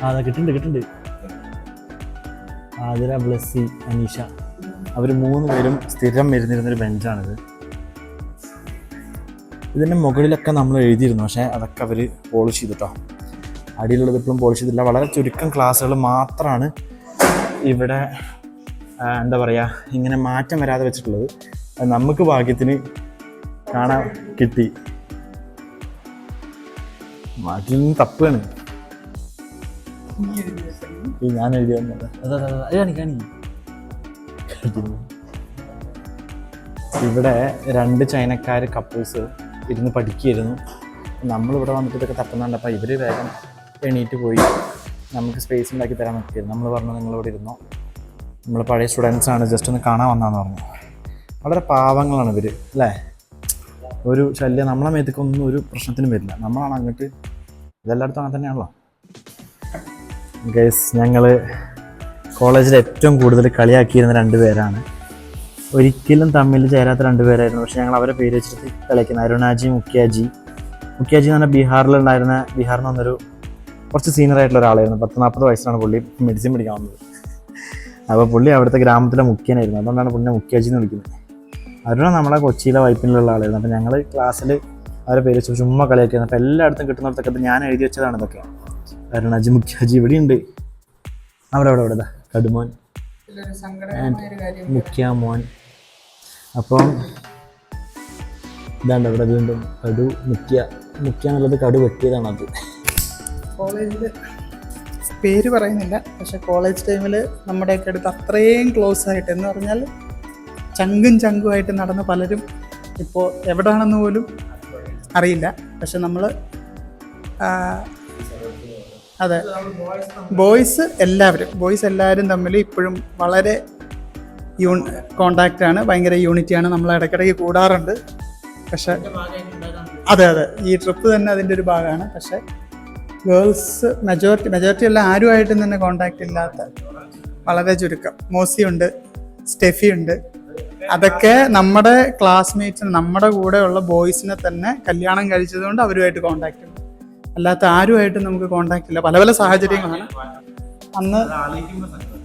അതാ കിട്ടുന്നുണ്ട്. ആതിര, ബ്ലസ്സി, അനീഷ, അവർ 3 പേരും സ്ഥിരം വരുന്നിരുന്നൊരു ബെഞ്ചാണിത്. ഇതിൻ്റെ മുകളിലൊക്കെ നമ്മൾ എഴുതിയിരുന്നു, പക്ഷേ അതൊക്കെ അവർ പോളിഷ് ചെയ്തിട്ടോ. അടിയിലുള്ളത് ഇപ്പോഴും പോളിഷ് ചെയ്തില്ല. വളരെ ചുരുക്കം ക്ലാസ്സുകൾ മാത്രമാണ് ഇവിടെ എന്താ പറയുക ഇങ്ങനെ മാറ്റം വരാതെ വെച്ചിട്ടുള്ളത്. നമുക്ക് ഭാഗ്യത്തിന് കാണാൻ കിട്ടി. മാറ്റിൽ നിന്ന് തപ്പാണ് ഞാൻ എഴുതിയ. ഇവിടെ 2 ചൈനക്കാർ കപ്പിൾസ് ഇരുന്ന് പഠിക്കുകയായിരുന്നു. നമ്മളിവിടെ വന്നിട്ട് ഇതൊക്കെ തപ്പുന്നുണ്ട്. അപ്പോൾ ഇവർ വേഗം എണീറ്റ് പോയി നമുക്ക് സ്പേസ് ഉണ്ടാക്കി തരാൻ നോക്കിയിരുന്നു. നമ്മൾ പറഞ്ഞു നിങ്ങളിവിടെ ഇരുന്നോ, നമ്മൾ പഴയ സ്റ്റുഡൻസാണ്, ജസ്റ്റ് ഒന്ന് കാണാൻ വന്നാന്ന് പറഞ്ഞു. വളരെ പാവങ്ങളാണ് ഇവർ അല്ലേ. ഒരു ശല്യം നമ്മളെ മേത്തേക്കൊന്നും ഒരു പ്രശ്നത്തിനും വരില്ല. നമ്മളാണ് അങ്ങോട്ട്. ഇതെല്ലായിടത്തും അങ്ങനെ തന്നെയാണല്ലോ. ഗൈസ്, ഞങ്ങൾ കോളേജിൽ ഏറ്റവും കൂടുതൽ കളിയാക്കിയിരുന്ന 2 പേരാണ്. ഒരിക്കലും തമ്മിൽ ചേരാത്ത 2 പേരായിരുന്നു. പക്ഷെ ഞങ്ങൾ അവരെ പേര് വെച്ചിട്ട് കളിക്കുന്നത്. അരുണാജി, മുഖ്യാജി എന്ന് പറഞ്ഞാൽ ബീഹാറിൽ വന്നൊരു കുറച്ച് സീനിയർ ആയിട്ടുള്ള ഒരാളായിരുന്നു. 40 വയസ്സിലാണ് പുള്ളി മെഡിസിൻ പഠിക്കാൻ വന്നത്. അപ്പോൾ പുള്ളി അവിടുത്തെ ഗ്രാമത്തിലെ മുഖ്യനായിരുന്നു. അതുകൊണ്ടാണ് പുള്ളിനെ മുഖ്യാജി എന്ന് വിളിക്കുന്നത്. അവരുടെ നമ്മളെ കൊച്ചിയിലെ വൈപ്പിലുള്ള ആളായിരുന്നു. അപ്പോൾ ഞങ്ങൾ ക്ലാസ്സിൽ അവരെ പേര് വെച്ച് ചുമ്മാ കളിയാക്കിയിരുന്നു. അപ്പോൾ എല്ലായിടത്തും കിട്ടുന്നിടത്തൊക്കെ ഞാൻ എഴുതി വെച്ചതാണ് ഇതൊക്കെ. അരുണാജി മുഖ്യാജി ഇവിടെയുണ്ട്. അവിടെ ഇതാ കടുമോൻ മുഖ്യ മോൻ. അപ്പം ഇതാണ്ട് ഇവിടെ വീണ്ടും കടു മുഖ്യ എന്നുള്ളത് കടു വെട്ടിയതാണ്. അത് കോളേജിൽ പേര് പറയുന്നില്ല, പക്ഷെ കോളേജ് ടൈമിൽ നമ്മുടെയൊക്കെ അടുത്ത് അത്രയും ക്ലോസ് ആയിട്ട് എന്ന് പറഞ്ഞാൽ ചങ്കുമായിട്ട് നടന്ന പലരും ഇപ്പോൾ എവിടെയാണെന്ന് പോലും അറിയില്ല. പക്ഷെ നമ്മൾ അതെ ബോയ്സ് എല്ലാവരും തമ്മിൽ ഇപ്പോഴും വളരെ കോണ്ടാക്റ്റാണ്, ഭയങ്കര യൂണിറ്റിയാണ്. നമ്മൾ ഇടയ്ക്കിടയ്ക്ക് കൂടാറുണ്ട്. പക്ഷെ അതെ ഈ ട്രിപ്പ് തന്നെ അതിൻ്റെ ഒരു ഭാഗമാണ്. പക്ഷെ ഗേൾസ് മെജോറിറ്റി എല്ലാം ആരുമായിട്ടും തന്നെ കോണ്ടാക്റ്റ് ഇല്ലാത്ത വളരെ ചുരുക്കം. മോസിയുണ്ട്, സ്റ്റെഫിയുണ്ട്. അതൊക്കെ നമ്മുടെ ക്ലാസ്മേറ്റ്സിന്, നമ്മുടെ കൂടെയുള്ള ബോയ്സിനെ തന്നെ കല്യാണം കഴിച്ചതുകൊണ്ട് അവരുമായിട്ട് കോണ്ടാക്റ്റ് ഉണ്ട്. അല്ലാത്ത ആരുമായിട്ടും നമുക്ക് കോണ്ടാക്റ്റ് ഇല്ല. പല സാഹചര്യങ്ങളാണ്. അന്ന്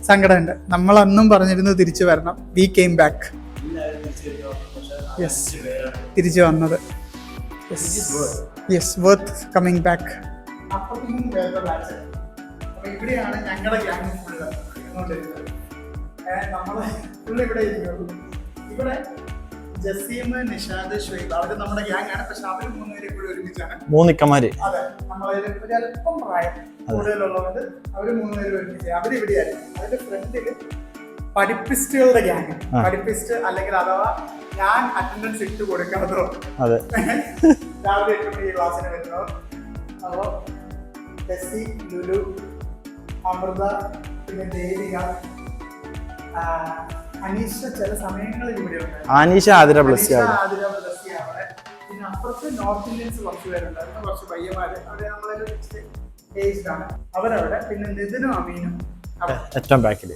സങ്കടമുണ്ട്. നമ്മൾ അന്നും പറഞ്ഞിരുന്നു തിരിച്ചു വരണം. We came back. യെസ്, തിരിച്ചു വന്നത്. Yes, worth coming back. ഇവിടെയാണ് ഞങ്ങളുടെ ഗ്യാങ് ഫുള്ള് ഇരുന്നുകൊണ്ടിരുന്നത്. ഇവിടെ ഇവിടെ ജസീം, നിഷാദ്, ഷുഹൈബ് അവർ നമ്മുടെ ഗ്യാങ് ആണ്. പക്ഷെ അവർ 3 പേരും ഇപ്പോഴും ഒരുമിച്ചാണ്. 3 ഇക്കമാര്. അതെ, നമ്മളൊരു അല്പം പ്രായം കൂടുതലുള്ളതുകൊണ്ട് അവർ 3 പേരും ഒരുമിച്ച്. അവരിവിടെയായിരുന്നു. അതിന്റെ ഫ്രണ്ടില് പഠിപ്പിസ്റ്റുകളുടെ ഗ്യാങ്. പഠിപ്പിസ്റ്റ് അല്ലെങ്കിൽ അഥവാ ഞാൻ അറ്റൻഡൻസ് ഇട്ട് കൊടുക്കാത്തോ രാവിലെ 8 മണിക്ക് ക്ലാസ്സിന് വരുന്നവർ. അപ്പോൾ ടെസ്സി, ലുലു, അമൃത, പിന്നെ ദേവിക, അനീഷ ചില സമയങ്ങളിൽ ഇവിടെ ഉണ്ട്. അനീഷ ആതിര ബ്ലസ്സി അവിടെ. പിന്നെ അപ്പുറത്ത് നോർത്ത് ഇന്ത്യൻസ് കുറച്ച് പേരുണ്ടായിരുന്നു, കുറച്ച് പയ്യന്മാര്. അവരെ നമ്മളൊരു ഏജ്ഡാണ് അവരവിടെ. പിന്നെ നിതിനും അമീനും ഏറ്റവും ബാക്കിൽ.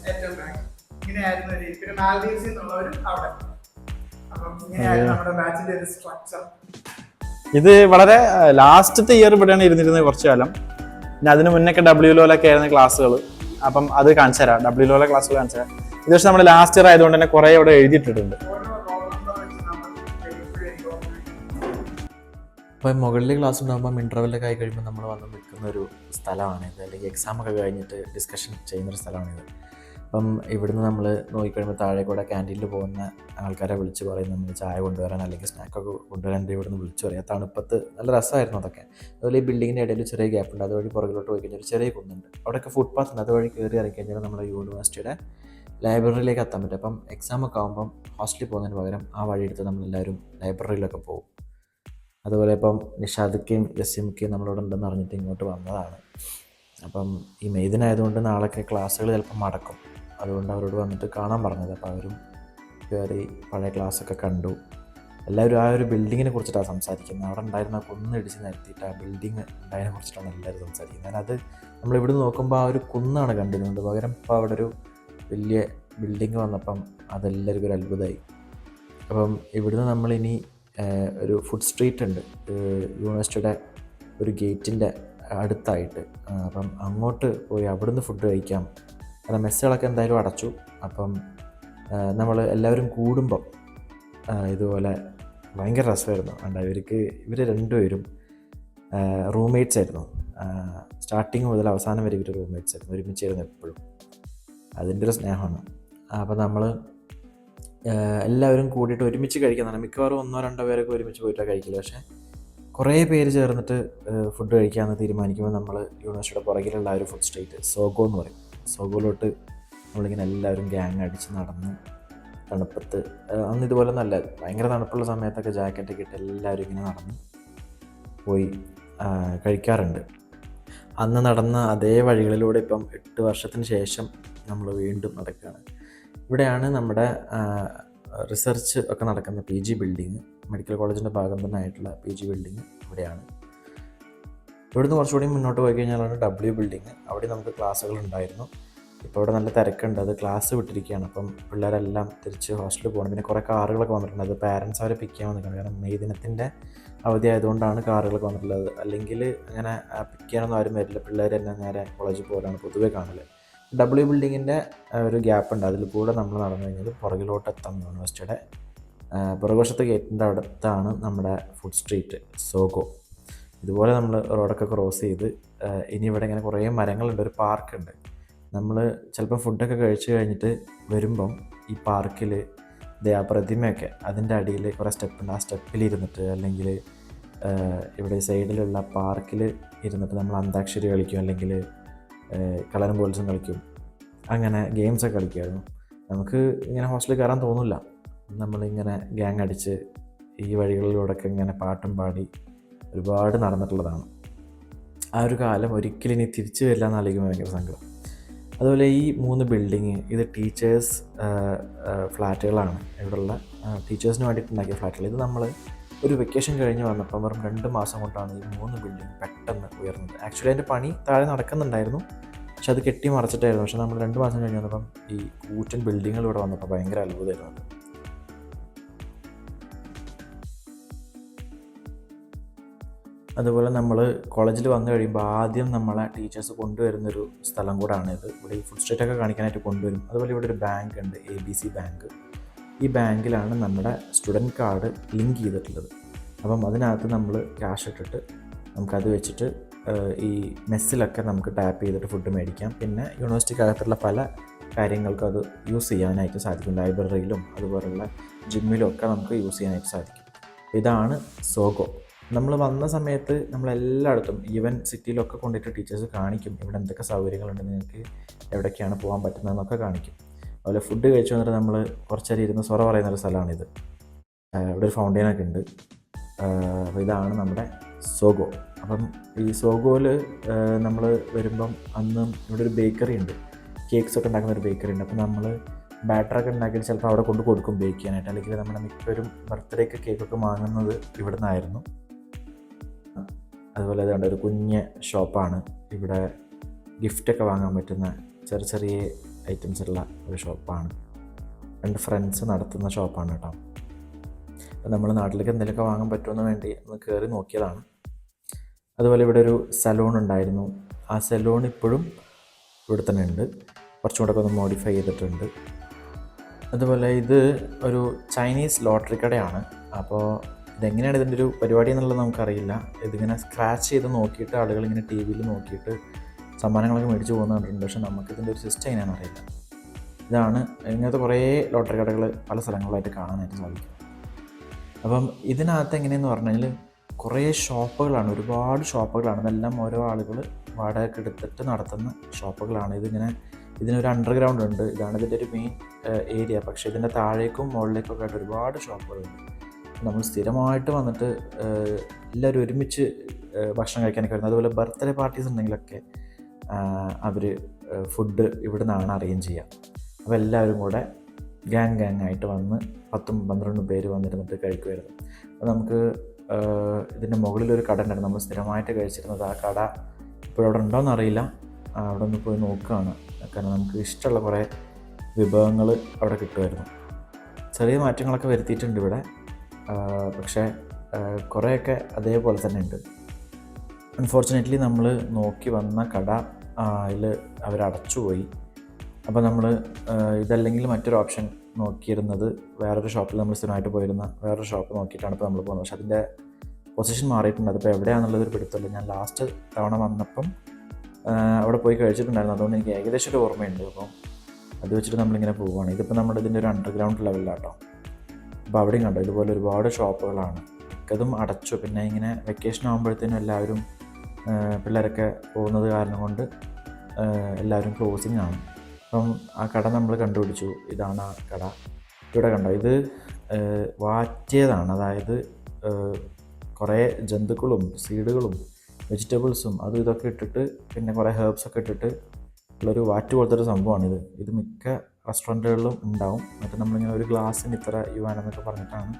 ഇങ്ങനെയായിരുന്നു. പിന്നെ മാൽഡീവ്സിൽ നിന്നുള്ളവരും അവിടെ. അപ്പം ഇങ്ങനെയായിരുന്നു നമ്മുടെ ബാച്ചിന്റെ ഒരു സ്ട്രക്ചർ. ഇത് വളരെ ലാസ്റ്റത്തെ ഇയർ ഇവിടെയാണ് ഇരുന്നിരുന്നത് കുറച്ചു കാലം. പിന്നെ അതിന് മുന്നൊക്കെ WLOലൊക്കെ ആയിരുന്നു ക്ലാസ്സുകൾ. അപ്പം അത് കാണിച്ചു തരാം. WLOലെ ക്ലാസ്സുകൾ കാണിച്ചു തരാം. ഇത് പക്ഷെ നമ്മുടെ ലാസ്റ്റ് ഇയർ ആയതുകൊണ്ട് തന്നെ കുറെ അവിടെ എഴുതിയിട്ടിട്ടുണ്ട്. അപ്പോൾ മുകളിൽ ക്ലാസ് ഉണ്ടാകുമ്പോൾ ഇൻ്റർവെല്ലൊക്കെ ആയി കഴിയുമ്പോൾ നമ്മൾ വന്ന് നിൽക്കുന്ന ഒരു സ്ഥലമാണിത്, അല്ലെങ്കിൽ എക്സാമൊക്കെ കഴിഞ്ഞിട്ട് ഡിസ്കഷൻ ചെയ്യുന്നൊരു സ്ഥലമാണിത്. അപ്പം ഇവിടുന്ന് നമ്മൾ നോക്കിക്കഴിയുമ്പോൾ താഴെ കൂടെ ക്യാൻറ്റീനിൽ പോകുന്ന ആൾക്കാരെ വിളിച്ച് പറയും നമ്മൾ ചായ കൊണ്ടുവരാൻ അല്ലെങ്കിൽ സ്നാക്കൊക്കെ കൊണ്ടുവരാൻ ഇവിടുന്ന് വിളിച്ചു പറയും. തണുപ്പത്ത് നല്ല രസമായിരുന്നു അതൊക്കെ. അതുപോലെ ഈ ബിൽഡിങ്ങിൻ്റെ ഇടയിൽ ചെറിയ ഗ്യാപ്പുണ്ട്. അതുവഴി പുറകിലോട്ട് പോയി കഴിഞ്ഞാൽ ഒരു ചെറിയ കുന്നുണ്ട്. അവിടെയൊക്കെ ഫുട്പാത്ത് ഉണ്ട്. അതുവഴി കയറി ഇറങ്ങി കഴിഞ്ഞാൽ നമ്മുടെ യൂണിവേഴ്സിറ്റിയുടെ ലൈബ്രറിയിലേക്ക് എത്താൻ പറ്റും. അപ്പം എക്സാമൊക്കെ ആകുമ്പം ഹോസ്റ്റലിൽ പോകുന്നതിന് പകരം ആ വഴിയെടുത്ത് നമ്മളെല്ലാവരും ലൈബ്രറിയിലൊക്കെ പോകും. അതുപോലെ ഇപ്പം നിഷാദയ്ക്കും ജസീമയ്ക്കും നമ്മളോട് ഉണ്ടെന്ന് അറിഞ്ഞിട്ട് ഇങ്ങോട്ട് വന്നതാണ്. അപ്പം ഈ മെയ്ദിനായതുകൊണ്ട് നാളൊക്കെ ക്ലാസ്സുകൾ ചിലപ്പം മടക്കും. അതുകൊണ്ട് അവരോട് വന്നിട്ട് കാണാൻ പറഞ്ഞത്. അപ്പോൾ അവരും കയറി പഴയ ക്ലാസ്സൊക്കെ കണ്ടു. എല്ലാവരും ആ ഒരു ബിൽഡിങ്ങിനെ കുറിച്ചിട്ടാണ് സംസാരിക്കുന്നത്. അവിടെ ഉണ്ടായിരുന്ന കുന്നിടിച്ച് നിരത്തിയിട്ട് ആ ബിൽഡിങ് ഉണ്ടായതിനെ കുറിച്ചിട്ടാണ് എല്ലാവരും സംസാരിക്കുന്നത്. അത് നമ്മളിവിടുന്ന് നോക്കുമ്പോൾ ആ ഒരു കുന്നാണ് കണ്ടിരുന്നത്. പകരം ഇപ്പോൾ അവിടെ ഒരു വലിയ ബിൽഡിങ് വന്നപ്പം അതെല്ലാവർക്കും ഒരു അത്ഭുതമായി. അപ്പം ഇവിടുന്ന് നമ്മളിനി ഒരു ഫുഡ് സ്ട്രീറ്റ് ഉണ്ട് യൂണിവേഴ്സിറ്റിയുടെ ഒരു ഗേറ്റിൻ്റെ അടുത്തായിട്ട്. അപ്പം അങ്ങോട്ട് പോയി അവിടുന്ന് ഫുഡ് കഴിക്കാം. കാരണം മെസ്സുകളൊക്കെ എന്തായാലും അടച്ചു. അപ്പം നമ്മൾ എല്ലാവരും കൂടുമ്പം ഇതുപോലെ ഭയങ്കര രസമായിരുന്നു. ഇവർ രണ്ടുപേരും റൂംമേറ്റ്സ് ആയിരുന്നു. സ്റ്റാർട്ടിങ് മുതൽ അവസാനം വരെ ഇവർ റൂംമേറ്റ്സ് ആയിരുന്നു, ഒരുമിച്ചായിരുന്നു എപ്പോഴും. അതിൻ്റെ ഒരു സ്നേഹമാണ്. അപ്പോൾ നമ്മൾ എല്ലാവരും കൂടിയിട്ട് ഒരുമിച്ച് കഴിക്കുന്നതാണ്. മിക്കവാറും 1-2 പേരൊക്കെ ഒരുമിച്ച് പോയിട്ടാണ് കഴിക്കില്ല. പക്ഷേ കുറേ പേര് ചേർന്നിട്ട് ഫുഡ് കഴിക്കാമെന്ന് തീരുമാനിക്കുമ്പോൾ നമ്മൾ യൂണിവേഴ്സിറ്റിയുടെ പുറകിലുള്ള ഒരു ഫുഡ് സ്ട്രീറ്റ് സോഗോ എന്ന് പറയും. സോഗോയിലോട്ട് നമ്മളിങ്ങനെ എല്ലാവരും ഗ്യാങ് അടിച്ച് നടന്ന് തണുപ്പത്ത് അന്ന് ഇതുപോലെ നല്ല ഭയങ്കര തണുപ്പുള്ള സമയത്തൊക്കെ ജാക്കറ്റൊക്കെ ഇട്ട് എല്ലാവരും ഇങ്ങനെ നടന്ന് പോയി കഴിക്കാറുണ്ട്. അന്ന് നടന്ന അതേ വഴികളിലൂടെ ഇപ്പം 8 വർഷത്തിന് ശേഷം നമ്മൾ വീണ്ടും നടക്കുകയാണ്. ഇവിടെയാണ് നമ്മുടെ റിസർച്ച് ഒക്കെ നടക്കുന്ന PG ബിൽഡിങ്, മെഡിക്കൽ കോളേജിൻ്റെ ഭാഗം തന്നെ ആയിട്ടുള്ള PG ബിൽഡിങ് ഇവിടെയാണ്. ഇവിടുന്ന് കുറച്ചുകൂടി മുന്നോട്ട് പോയി കഴിഞ്ഞാലാണ് W ബിൽഡിങ്. അവിടെ നമുക്ക് ക്ലാസ്സുകൾ ഉണ്ടായിരുന്നു. ഇപ്പോൾ ഇവിടെ നല്ല തിരക്കുണ്ട്, അത് ക്ലാസ് വിട്ടിരിക്കുകയാണ്. അപ്പം പിള്ളേരെല്ലാം തിരിച്ച് ഹോസ്റ്റലിൽ പോകണം. പിന്നെ കുറേ കാറുകളൊക്കെ വന്നിട്ടുണ്ട്, അത് പാരൻസ് അവരെ പിക്ക് ചെയ്യാൻ വന്നിട്ടുണ്ട്. കാരണം മെയ് ദിനത്തിൻ്റെ അവധി ആയതുകൊണ്ടാണ് കാറുകളൊക്കെ വന്നിട്ടുള്ളത്. അല്ലെങ്കിൽ അങ്ങനെ പിക്ക് ചെയ്യാനൊന്നും ആരും വരില്ല, പിള്ളേർ തന്നെ നേരെ കോളേജിൽ പോകാനാണ് പൊതുവേ കാണൽ. W ബിൽഡിങ്ങിൻ്റെ ഒരു ഗ്യാപ്പ് ഉണ്ട്, അതിൽ കൂടെ നമ്മൾ നടന്നു കഴിഞ്ഞാൽ പുറകിലോട്ട് എത്താം. യൂണിവേഴ്സിറ്റിയുടെ പുറകുവശത്തെ ഗേറ്റിൻ്റെ അടുത്താണ് നമ്മുടെ ഫുഡ് സ്ട്രീറ്റ് സോഗോ. ഇതുപോലെ നമ്മൾ റോഡൊക്കെ ക്രോസ് ചെയ്ത് ഇനി ഇവിടെ ഇങ്ങനെ കുറേ മരങ്ങളുണ്ട്, ഒരു പാർക്കുണ്ട്. നമ്മൾ ചിലപ്പോൾ ഫുഡൊക്കെ കഴിച്ച് കഴിഞ്ഞിട്ട് വരുമ്പം ഈ പാർക്കിൽ ആ പ്രതിമയൊക്കെ അതിൻ്റെ അടിയിൽ കുറേ സ്റ്റെപ്പുണ്ട്, ആ സ്റ്റെപ്പിൽ ഇരുന്നിട്ട് അല്ലെങ്കിൽ ഇവിടെ സൈഡിലുള്ള പാർക്കിൽ ഇരുന്നിട്ട് നമ്മൾ അന്താക്ഷരി കളിക്കും, അല്ലെങ്കിൽ കളറും ബോൾസും കളിക്കും, അങ്ങനെ ഗെയിംസൊക്കെ കളിക്കുമായിരുന്നു. നമുക്ക് ഇങ്ങനെ ഹോസ്റ്റലിൽ കയറാൻ തോന്നില്ല, നമ്മളിങ്ങനെ ഗ്യാങ് അടിച്ച് ഈ വഴികളിലൂടെയൊക്കെ ഇങ്ങനെ പാട്ടും പാടി ഒരുപാട് നടന്നിട്ടുള്ളതാണ്. ആ ഒരു കാലം ഒരിക്കലും ഇനി തിരിച്ചു വരില്ല എന്നാലോചിക്കുമ്പോൾ ഭയങ്കര സങ്കടം. അതുപോലെ ഈ 3 ബിൽഡിങ് ഇത് ടീച്ചേഴ്സ് ഫ്ലാറ്റുകളാണ്, ഇവിടെയുള്ള ടീച്ചേഴ്സിന് വേണ്ടിയിട്ടുണ്ടാക്കിയ ഫ്ലാറ്റുകൾ. ഇത് നമ്മൾ ഒരു വെക്കേഷൻ കഴിഞ്ഞ് വന്നപ്പം വെറും 2 മാസം കൊണ്ടാണ് ഈ 3 ബിൽഡിങ് പെട്ടെന്ന് ഉയർന്നത്. ആക്ച്വലി അതിൻ്റെ പണി താഴെ നടക്കുന്നുണ്ടായിരുന്നു, പക്ഷെ അത് കെട്ടി മറച്ചിട്ടായിരുന്നു. പക്ഷെ നമ്മൾ 2 മാസം കഴിഞ്ഞ് വന്നപ്പം ഈ കൂറ്റൻ ബിൽഡിങ്ങുകൾ ഇവിടെ വന്നപ്പോൾ ഭയങ്കര അത്ഭുതമായിരുന്നു. അതുപോലെ നമ്മൾ കോളേജിൽ വന്നു കഴിയുമ്പോൾ ആദ്യം നമ്മളെ ടീച്ചേഴ്സ് കൊണ്ടുവരുന്നൊരു സ്ഥലം കൂടാണിത്. ഇവിടെ ഈ ഫുഡ് സ്ട്രീറ്റൊക്കെ കാണിക്കാനായിട്ട് കൊണ്ടുവരും. അതുപോലെ ഇവിടെ ഒരു ബാങ്ക് ഉണ്ട്, ABC ബാങ്ക്. ഈ ബാങ്കിലാണ് നമ്മുടെ സ്റ്റുഡൻറ്റ് കാർഡ് ലിങ്ക് ചെയ്തിട്ടുള്ളത്. അപ്പം അതിനകത്ത് നമ്മൾ ക്യാഷ് ഇട്ടിട്ട് നമുക്കത് വെച്ചിട്ട് ഈ മെസ്സിലൊക്കെ നമുക്ക് ടാപ്പ് ചെയ്തിട്ട് ഫുഡ് മേടിക്കാം. പിന്നെ യൂണിവേഴ്സിറ്റിക്കകത്തുള്ള പല കാര്യങ്ങൾക്കും അത് യൂസ് ചെയ്യാനായിട്ട് സാധിക്കും. ലൈബ്രറിയിലും അതുപോലുള്ള ജിമ്മിലും ഒക്കെ നമുക്ക് യൂസ് ചെയ്യാനായിട്ട് സാധിക്കും. ഇതാണ് സോഗോ. നമ്മൾ വന്ന സമയത്ത് നമ്മളെല്ലായിടത്തും ഈവൻ സിറ്റിയിലൊക്കെ കൊണ്ടിട്ട് ടീച്ചേഴ്സ് കാണിക്കും ഇവിടെ എന്തൊക്കെ സൗകര്യങ്ങളുണ്ട്, നിങ്ങൾക്ക് എവിടേക്കാണ് പോകാൻ പറ്റുന്നതെന്നൊക്കെ കാണിക്കും. അതുപോലെ ഫുഡ് കഴിച്ചു വന്നിട്ട് നമ്മൾ കുറച്ചേരം ഇരുന്ന് സൊറ പറയുന്നൊരു സ്ഥലമാണിത്. ഇവിടെ ഒരു ഫൗണ്ടെയിനൊക്കെ ഉണ്ട്. അപ്പോൾ ഇതാണ് നമ്മുടെ സോഗോ. അപ്പം ഈ സോഗോയിൽ നമ്മൾ വരുമ്പം അന്ന് ഇവിടെ ഒരു ബേക്കറി ഉണ്ട്, കേക്ക്സൊക്കെ ഉണ്ടാക്കുന്ന ഒരു ബേക്കറി ഉണ്ട്. അപ്പം നമ്മൾ ബാറ്ററൊക്കെ ഉണ്ടാക്കിയിട്ട് ചിലപ്പോൾ അവിടെ കൊണ്ട് കൊടുക്കും ബേക്ക് ചെയ്യാനായിട്ട്. അല്ലെങ്കിൽ നമ്മുടെ മിക്കവരും ബർത്ത്ഡേക്ക് കേക്കൊക്കെ വാങ്ങുന്നത് ഇവിടെ നിന്നായിരുന്നു. അതുപോലെ അതുകൊണ്ട് ഒരു കുഞ്ഞ് ഷോപ്പാണ്, ഇവിടെ ഗിഫ്റ്റൊക്കെ വാങ്ങാൻ പറ്റുന്ന ചെറിയ ചെറിയ ഐറ്റംസ് ഉള്ള ഒരു ഷോപ്പാണ്. 2 ഫ്രണ്ട്സ് നടത്തുന്ന ഷോപ്പാണ് കേട്ടോ. അപ്പോൾ നമ്മൾ നാട്ടിലേക്ക് എന്തെങ്കിലുമൊക്കെ വാങ്ങാൻ പറ്റുമെന്ന് വേണ്ടി ഒന്ന് കയറി നോക്കിയതാണ്. അതുപോലെ ഇവിടെ ഒരു സലൂൺ ഉണ്ടായിരുന്നു, ആ സലൂൺ ഇപ്പോഴും ഇവിടെ തന്നെ ഉണ്ട്, കുറച്ചും കൂടെ ഒന്ന് മോഡിഫൈ ചെയ്തിട്ടുണ്ട്. അതുപോലെ ഇത് ഒരു ചൈനീസ് ലോട്ടറി കടയാണ്. അപ്പോൾ ഇതെങ്ങനെയാണ് ഇതിൻ്റെ ഒരു പരിപാടി എന്നുള്ളത് നമുക്കറിയില്ല. ഇതിങ്ങനെ സ്ക്രാച്ച് ചെയ്ത് നോക്കിയിട്ട് ആളുകൾ ഇങ്ങനെ TV നോക്കിയിട്ട് സമ്മാനങ്ങളൊക്കെ മേടിച്ച് പോകുന്നത് കണ്ടിട്ടുണ്ട്. പക്ഷേ നമുക്കിതിൻ്റെ ഒരു സിസ്റ്റം എങ്ങനെയാണെന്ന് അറിയില്ല. ഇതാണ് ഇങ്ങനത്തെ കുറേ ലോട്ടറി കടകൾ പല സ്ഥലങ്ങളിലായിട്ട് കാണാനായിട്ട് സാധിക്കും. അപ്പം ഇതിനകത്ത് എങ്ങനെയെന്ന് പറഞ്ഞു കഴിഞ്ഞാൽ കുറേ ഷോപ്പുകളാണ്, ഒരുപാട് ഷോപ്പുകളാണ്. ഇതെല്ലാം ഓരോ ആളുകൾ വാടകയ്ക്ക് എടുത്തിട്ട് നടത്തുന്ന ഷോപ്പുകളാണ്. ഇതിനൊരു അണ്ടർഗ്രൗണ്ട് ഉണ്ട്, ഇതാണ് ഇതിൻ്റെ ഒരു മെയിൻ ഏരിയ. പക്ഷേ ഇതിൻ്റെ താഴേക്കും മുകളിലേക്കൊക്കെ ആയിട്ട് ഒരുപാട് ഷോപ്പുകളുണ്ട്. നമ്മൾ സ്ഥിരമായിട്ട് വന്നിട്ട് എല്ലാവരും ഒരുമിച്ച് ഭക്ഷണം കഴിക്കാനൊക്കെ വരുന്നത്. അതുപോലെ ബർത്ത്ഡേ പാർട്ടീസ് ഉണ്ടെങ്കിലൊക്കെ അവർ ഫുഡ് ഇവിടെ നിന്നാണ് അറേഞ്ച് ചെയ്യുക. അപ്പോൾ എല്ലാവരും കൂടെ ഗ്യാങ് ആയിട്ട് വന്ന് 10-12 പേര് വന്നിരുന്നിട്ട് കഴിക്കുമായിരുന്നു. അപ്പോൾ നമുക്ക് ഇതിൻ്റെ മുകളിലൊരു കട ഉണ്ടായിരുന്നു, നമ്മൾ സ്ഥിരമായിട്ട് കഴിച്ചിരുന്നത്. ആ കട ഇപ്പോഴവിടെ ഉണ്ടോയെന്ന് അറിയില്ല, അവിടെ ഒന്ന് പോയി നോക്കുകയാണ്. കാരണം നമുക്ക് ഇഷ്ടമുള്ള കുറേ വിഭവങ്ങൾ അവിടെ കിട്ടുമായിരുന്നു. ചെറിയ മാറ്റങ്ങളൊക്കെ വരുത്തിയിട്ടുണ്ട് ഇവിടെ, പക്ഷേ കുറേയൊക്കെ അതേപോലെ തന്നെ ഉണ്ട്. അൺഫോർച്ചുനേറ്റ്ലി നമ്മൾ നോക്കി വന്ന കട അതിൽ അവരടച്ചുപോയി. അപ്പോൾ നമ്മൾ ഇതല്ലെങ്കിൽ മറ്റൊരു ഓപ്ഷൻ നോക്കിയിരുന്നത് വേറൊരു ഷോപ്പിൽ നമ്മൾ സ്ഥിരമായിട്ട് പോയിരുന്ന വേറൊരു ഷോപ്പ് നോക്കിയിട്ടാണ് ഇപ്പോൾ നമ്മൾ പോകുന്നത്. പക്ഷേ അതിൻ്റെ പൊസിഷൻ മാറിയിട്ടുണ്ട്, അതിപ്പോൾ എവിടെയാണെന്നുള്ളതൊരു പിടുത്തമില്ല. ഞാൻ ലാസ്റ്റ് തവണ വന്നപ്പം അവിടെ പോയി കഴിച്ചിട്ടുണ്ടായിരുന്നു, അതുകൊണ്ട് എനിക്ക് ഏകദേശം ഒരു ഓർമ്മയുണ്ട്. അപ്പം അത് വെച്ചിട്ട് നമ്മളിങ്ങനെ പോവുകയാണ്. ഇതിപ്പോൾ നമ്മുടെ ഇതിൻ്റെ ഒരു അണ്ടർഗ്രൗണ്ട് ലെവലിലാട്ടോ. അപ്പോൾ അവിടെയും കണ്ടോ ഇതുപോലെ ഒരുപാട് ഷോപ്പുകളാണ്, മിക്കതും അടച്ചു. പിന്നെ ഇങ്ങനെ വെക്കേഷൻ ആകുമ്പോഴത്തേനും എല്ലാവരും പിള്ളേരൊക്കെ പോകുന്നത് കാരണം കൊണ്ട് എല്ലാവരും ക്ലോസിങ് ആണ്. അപ്പം ആ കട നമ്മൾ കണ്ടുപിടിച്ചു, ഇതാണ് ആ കട. ഇവിടെ കണ്ടോ, ഇത് വാറ്റിയതാണ്, അതായത് കുറേ ജന്തുക്കളും സീഡുകളും വെജിറ്റബിൾസും അതും ഇതൊക്കെ ഇട്ടിട്ട് പിന്നെ കുറേ ഹെർബ്സൊക്കെ ഇട്ടിട്ട് ഉള്ളൊരു വാറ്റ് പോലത്തെ ഒരു സംഭവമാണിത്. ഇത് മിക്ക റെസ്റ്റോറൻറ്റുകളിലും ഉണ്ടാവും. എന്നിട്ട് നമ്മളിങ്ങനെ ഒരു ഗ്ലാസ്സിന് ഇത്ര യുവാൻ എന്നൊക്കെ പറഞ്ഞിട്ടാണ്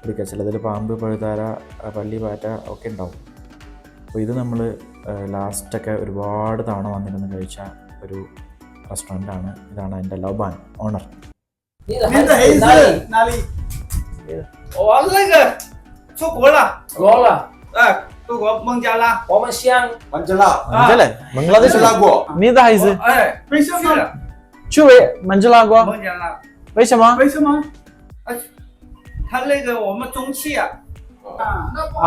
എടുക്കുക. ചിലതിൽ പാമ്പ്, പഴുതാര, പല്ലി, പാറ്റ ഒക്കെ ഉണ്ടാവും. അപ്പോൾ ഇത് നമ്മൾ ലാസ്റ്റൊക്കെ ഒരുപാട് തവണ വന്നിരുന്ന് കഴിച്ച ഒരു റെസ്റ്റോറൻ്റാണ്. ഇതാണ് എൻ്റെ ലോബാൻ ഓണർ. 你的黑色哪里？我那个出国了，出国孟加拉，我们乡മഞ്ചല്ലേ ബംഗ്ലാദേശ് നീ ദാ ഹൈസ് 哎， 为什么？ ചുവേ മഞ്ചലാകുവാ 孟加拉， വൈശമ 为什么？他那个我们中气啊，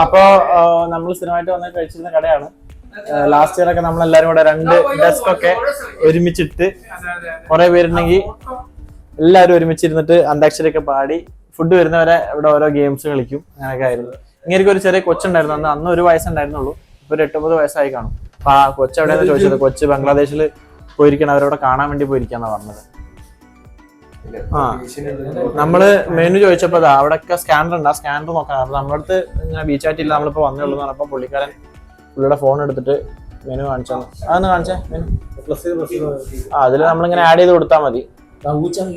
അപ്പൊ നമ്മൾ സ്ഥിരമായിട്ട് വന്ന് കഴിച്ചിരുന്ന കടയാണ്. ലാസ്റ്റ് ഇയർ ഒക്കെ നമ്മളെല്ലാരും കൂടെ 2 ഡെസ്ക് ഒക്കെ ഒരുമിച്ചിട്ട് കുറെ പേരുണ്ടെങ്കിൽ എല്ലാവരും ഒരുമിച്ചിരുന്നിട്ട് അന്താക്ഷരി ഒക്കെ പാടി ഫുഡ് വരുന്നവരെ ഇവിടെ ഓരോ ഗെയിംസ് കളിക്കും. അങ്ങനെയൊക്കെ ആയിരുന്നു. ഇങ്ങനെ ഒരു ചെറിയ കൊച്ചുണ്ടായിരുന്നു. അന്ന് 1 വയസ്സുണ്ടായിരുന്നുള്ളൂ. ഇപ്പൊ ഒരു 8-9 വയസ്സായി കാണും. അപ്പൊ ആ കൊച്ചു എവിടെയാന്ന് ചോദിച്ചത്. കൊച്ച് ബംഗ്ലാദേശിൽ പോയിരിക്കണം, അവരവിടെ കാണാൻ വേണ്ടി പോയിരിക്കാന്നാ പറഞ്ഞത്. ആ നമ്മള് മെനു ചോദിച്ചപ്പോ അവിടെയൊക്കെ സ്കാനർ ഉണ്ട്. ആ സ്കാനർ നോക്കാൻ നമ്മുടെ അടുത്ത് ഇങ്ങനെ ബീച്ചായിട്ടില്ല, നമ്മളിപ്പോ വന്നേ ഉള്ളൂ എന്ന് പറഞ്ഞപ്പോ പുള്ളിക്കാരൻ പുള്ളിയുടെ ഫോൺ എടുത്തിട്ട് മെനു കാണിച്ചു. അതൊന്ന് കാണിച്ചേ മെനു. ആ അതില് നമ്മളിങ്ങനെ ആഡ് ചെയ്ത് കൊടുത്താൽ മതി. ഊച്ചാങ്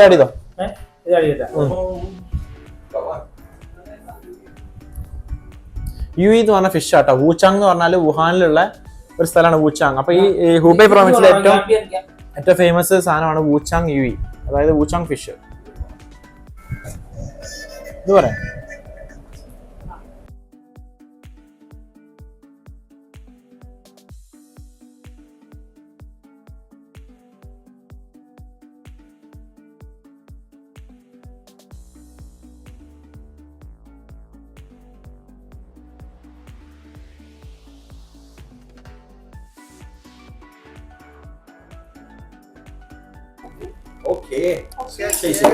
ആഡ് ചെയ്തോ? യു എന്ന് പറഞ്ഞ ഫിഷ് ആട്ടോ. ഊച്ചാങ് എന്ന് പറഞ്ഞാൽ വുഹാനിലുള്ള ഒരു സ്ഥലമാണ് ഊച്ചാങ്. അപ്പൊ ഈ ഹൂബൈ പ്രൊവിൻസിലെ ഏറ്റവും ഫേമസ് സാധനമാണ് ഊച്ചാങ് യു, അതായത് ഊച്ചാങ് ഫിഷ്. ഇത് പറയാം.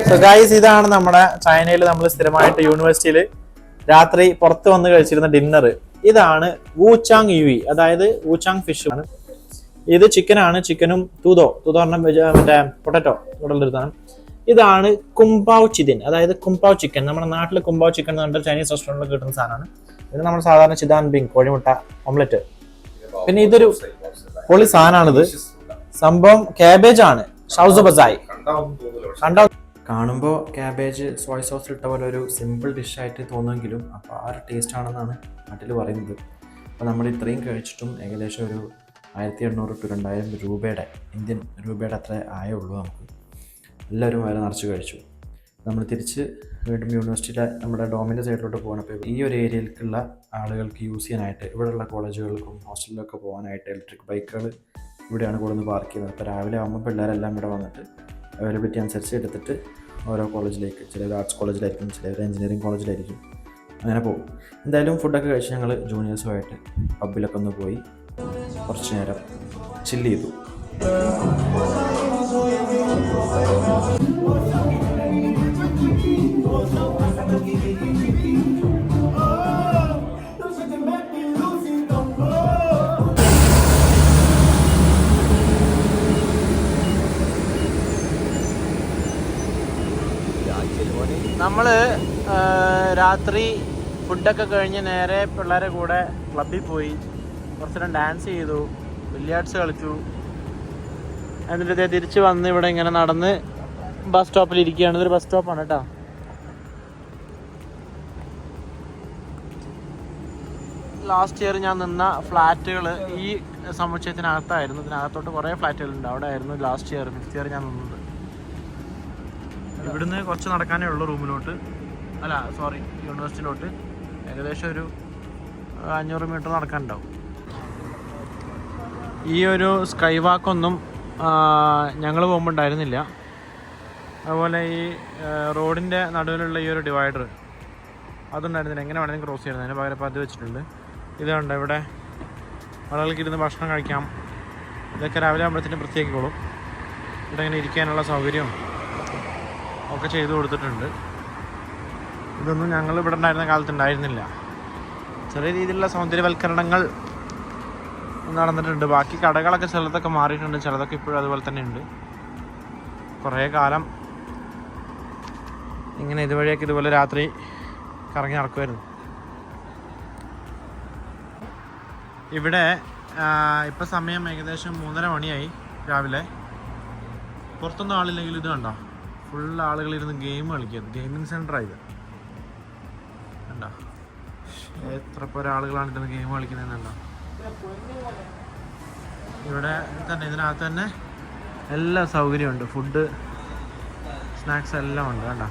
സോ ഗൈസ്, ഇതാണ് നമ്മുടെ ചൈനയിൽ നമ്മൾ സ്ഥിരമായിട്ട് യൂണിവേഴ്സിറ്റിയിൽ രാത്രി പുറത്ത് വന്ന് കഴിച്ചിരുന്ന ഡിന്നർ. ഇതാണ് വൂച്ചാങ് യുവി, അതായത് വൂച്ചാങ് ഫിഷ് ആണ്. ഇത് ചിക്കനാണ്. ചിക്കനും തൂതോ പറഞ്ഞ മറ്റേ പൊട്ടറ്റോ ഇവിടെ സാധനം. ഇതാണ് കുംപാവ് ചിക്കൻ, അതായത് കുംപാവ് ചിക്കൻ. നമ്മുടെ നാട്ടിൽ കുംപാവ് ചിക്കൻ എന്ന് പറഞ്ഞിട്ട് ചൈനീസ് റെസ്റ്റോറൻറ്റിൽ കിട്ടുന്ന സാധനമാണ്. ഇത് നമ്മുടെ സാധാരണ ചിദാൻ ബിങ് കോഴിമുട്ട ഓംലെറ്റ്. പിന്നെ ഇതൊരു പൊളി സാധനമാണിത്. സംഭവം ക്യാബേജ് ആണ്. ഷൗസു ബസായ് കാണുമ്പോൾ ക്യാബേജ് സോയ സോസ് ഇട്ട പോലെ ഒരു സിമ്പിൾ ഡിഷായിട്ട് തോന്നുമെങ്കിലും അപ്പോൾ ആ ഒരു ടേസ്റ്റ് ആണെന്നാണ് നാട്ടിൽ പറയുന്നത്. അപ്പോൾ നമ്മൾ ഇത്രയും കഴിച്ചിട്ടും ഏകദേശം ഒരു 1800 to 2000 രൂപയുടെ ഇന്ത്യൻ രൂപയുടെ അത്ര ആയുള്ളൂ നമുക്ക്. എല്ലാവരും വരെ നിറച്ച് കഴിച്ചു. നമ്മൾ തിരിച്ച് വീണ്ടും യൂണിവേഴ്സിറ്റിയിലെ നമ്മുടെ ഡോമിൻ്റെ സൈഡിലോട്ട് പോകണപ്പോൾ ഈ ഒരു ഏരിയയിലേക്കുള്ള ആളുകൾക്ക് യൂസ് ചെയ്യാനായിട്ട് ഇവിടെയുള്ള കോളേജുകൾക്കും ഹോസ്റ്റലിലൊക്കെ പോകാനായിട്ട് ഇലക്ട്രിക് ബൈക്കുകൾ ഇവിടെയാണ് കൂടുതൽ പാർക്ക് ചെയ്യുന്നത്. അപ്പോൾ രാവിലെ ആകുമ്പോൾ പിള്ളേരെല്ലാം ഇവിടെ വന്നിട്ട് അവൈലബിലിറ്റി അനുസരിച്ച് എടുത്തിട്ട് ഓരോ കോളേജിലേക്ക്, ചിലർ ആർട്സ് കോളേജിലായിരിക്കും, ചിലർ എഞ്ചിനീയറിംഗ് കോളേജിലായിരിക്കും, അങ്ങനെ പോകും. എന്തായാലും ഫുഡൊക്കെ കഴിച്ച് ഞങ്ങൾ ജൂനിയേഴ്സുമായിട്ട് പബ്ബിലൊക്കെ ഒന്ന് പോയി കുറച്ച് നേരം ചില്ല് ചെയ്തു. നമ്മള് രാത്രി ഫുഡൊക്കെ കഴിഞ്ഞ് നേരെ പിള്ളേരെ കൂടെ ക്ലബ്ബിൽ പോയി കുറച്ച് നേരം ഡാൻസ് ചെയ്തു, ബില്ലിയാർഡ്സ് കളിച്ചു. എന്നിട്ട് തിരിച്ച് വന്ന് ഇവിടെ ഇങ്ങനെ നടന്ന് ബസ് സ്റ്റോപ്പിൽ ഇരിക്കുകയാണ്. ഇതൊരു ബസ് സ്റ്റോപ്പാണ് കേട്ടോ. ലാസ്റ്റ് ഇയർ ഞാൻ നിന്ന ഫ്ലാറ്റുകൾ ഈ സമുച്ചയത്തിനകത്തായിരുന്നു. ഇതിനകത്തോട്ട് കുറേ ഫ്ലാറ്റുകളുണ്ട്. അവിടെ ആയിരുന്നു ലാസ്റ്റ് ഇയർ, 5th ഇയർ ഞാൻ നിന്നത്. ഇവിടുന്ന് കുറച്ച് നടക്കാനേ ഉള്ളൂ റൂമിലോട്ട്, യൂണിവേഴ്സിറ്റിയിലോട്ട്. ഏകദേശം ഒരു 500 മീറ്റർ നടക്കാനുണ്ടാവും. ഈ ഒരു സ്കൈ വാക്കൊന്നും ഞങ്ങൾ പോകുമ്പോൾ ഉണ്ടായിരുന്നില്ല. അതുപോലെ ഈ റോഡിൻ്റെ നടുവിലുള്ള ഈ ഒരു ഡിവൈഡർ അതുണ്ടായിരുന്നില്ല. എങ്ങനെ വേണമെങ്കിലും ക്രോസ് ചെയ്യുന്നത്. അതിന് പകരം ഇപ്പോൾ അത് വെച്ചിട്ടുണ്ട്. ഇതുണ്ട് ഇവിടെ ആളുകൾക്ക് ഇരുന്ന് ഭക്ഷണം കഴിക്കാം. ഇതൊക്കെ രാവിലെ ആകുമ്പോഴത്തേനും വൃത്തിയാക്കിക്കോളും. ഇവിടെ ഇങ്ങനെ ഇരിക്കാനുള്ള സൗകര്യവും ഒക്കെ ചെയ്തു കൊടുത്തിട്ടുണ്ട്. ഇതൊന്നും ഞങ്ങൾ ഇവിടെ ഉണ്ടായിരുന്ന കാലത്ത് ഉണ്ടായിരുന്നില്ല. ചെറിയ രീതിയിലുള്ള സൗന്ദര്യവൽക്കരണങ്ങൾ നടന്നിട്ടുണ്ട്. ബാക്കി കടകളൊക്കെ ചിലതൊക്കെ മാറിയിട്ടുണ്ട്, ചിലതൊക്കെ ഇപ്പോഴും അതുപോലെ തന്നെ ഉണ്ട്. കുറേ കാലം ഇങ്ങനെ ഇതുവഴിയൊക്കെ ഇതുപോലെ രാത്രി കറങ്ങി നടക്കുമായിരുന്നു. ഇവിടെ ഇപ്പം സമയം ഏകദേശം 3:30 മണിയായി രാവിലെ. പുറത്തൊന്നും ആളില്ലെങ്കിൽ ഇത് കണ്ടോ, ഫുൾ ആളുകളിരുന്ന് ഗെയിം കളിക്കുന്നത്. ഗെയിമിംഗ് സെൻ്ററാണ് ഇത് കണ്ടോ. എത്ര പേര് ആളുകളാണ് ഇരുന്ന് ഗെയിം കളിക്കുന്നതെന്നുണ്ടോ. ഇവിടെ തന്നെ ഇതിനകത്ത് തന്നെ എല്ലാ സൗകര്യമുണ്ട്. ഫുഡ്, സ്നാക്സ് എല്ലാം ഉണ്ട്. കണ്ടോ?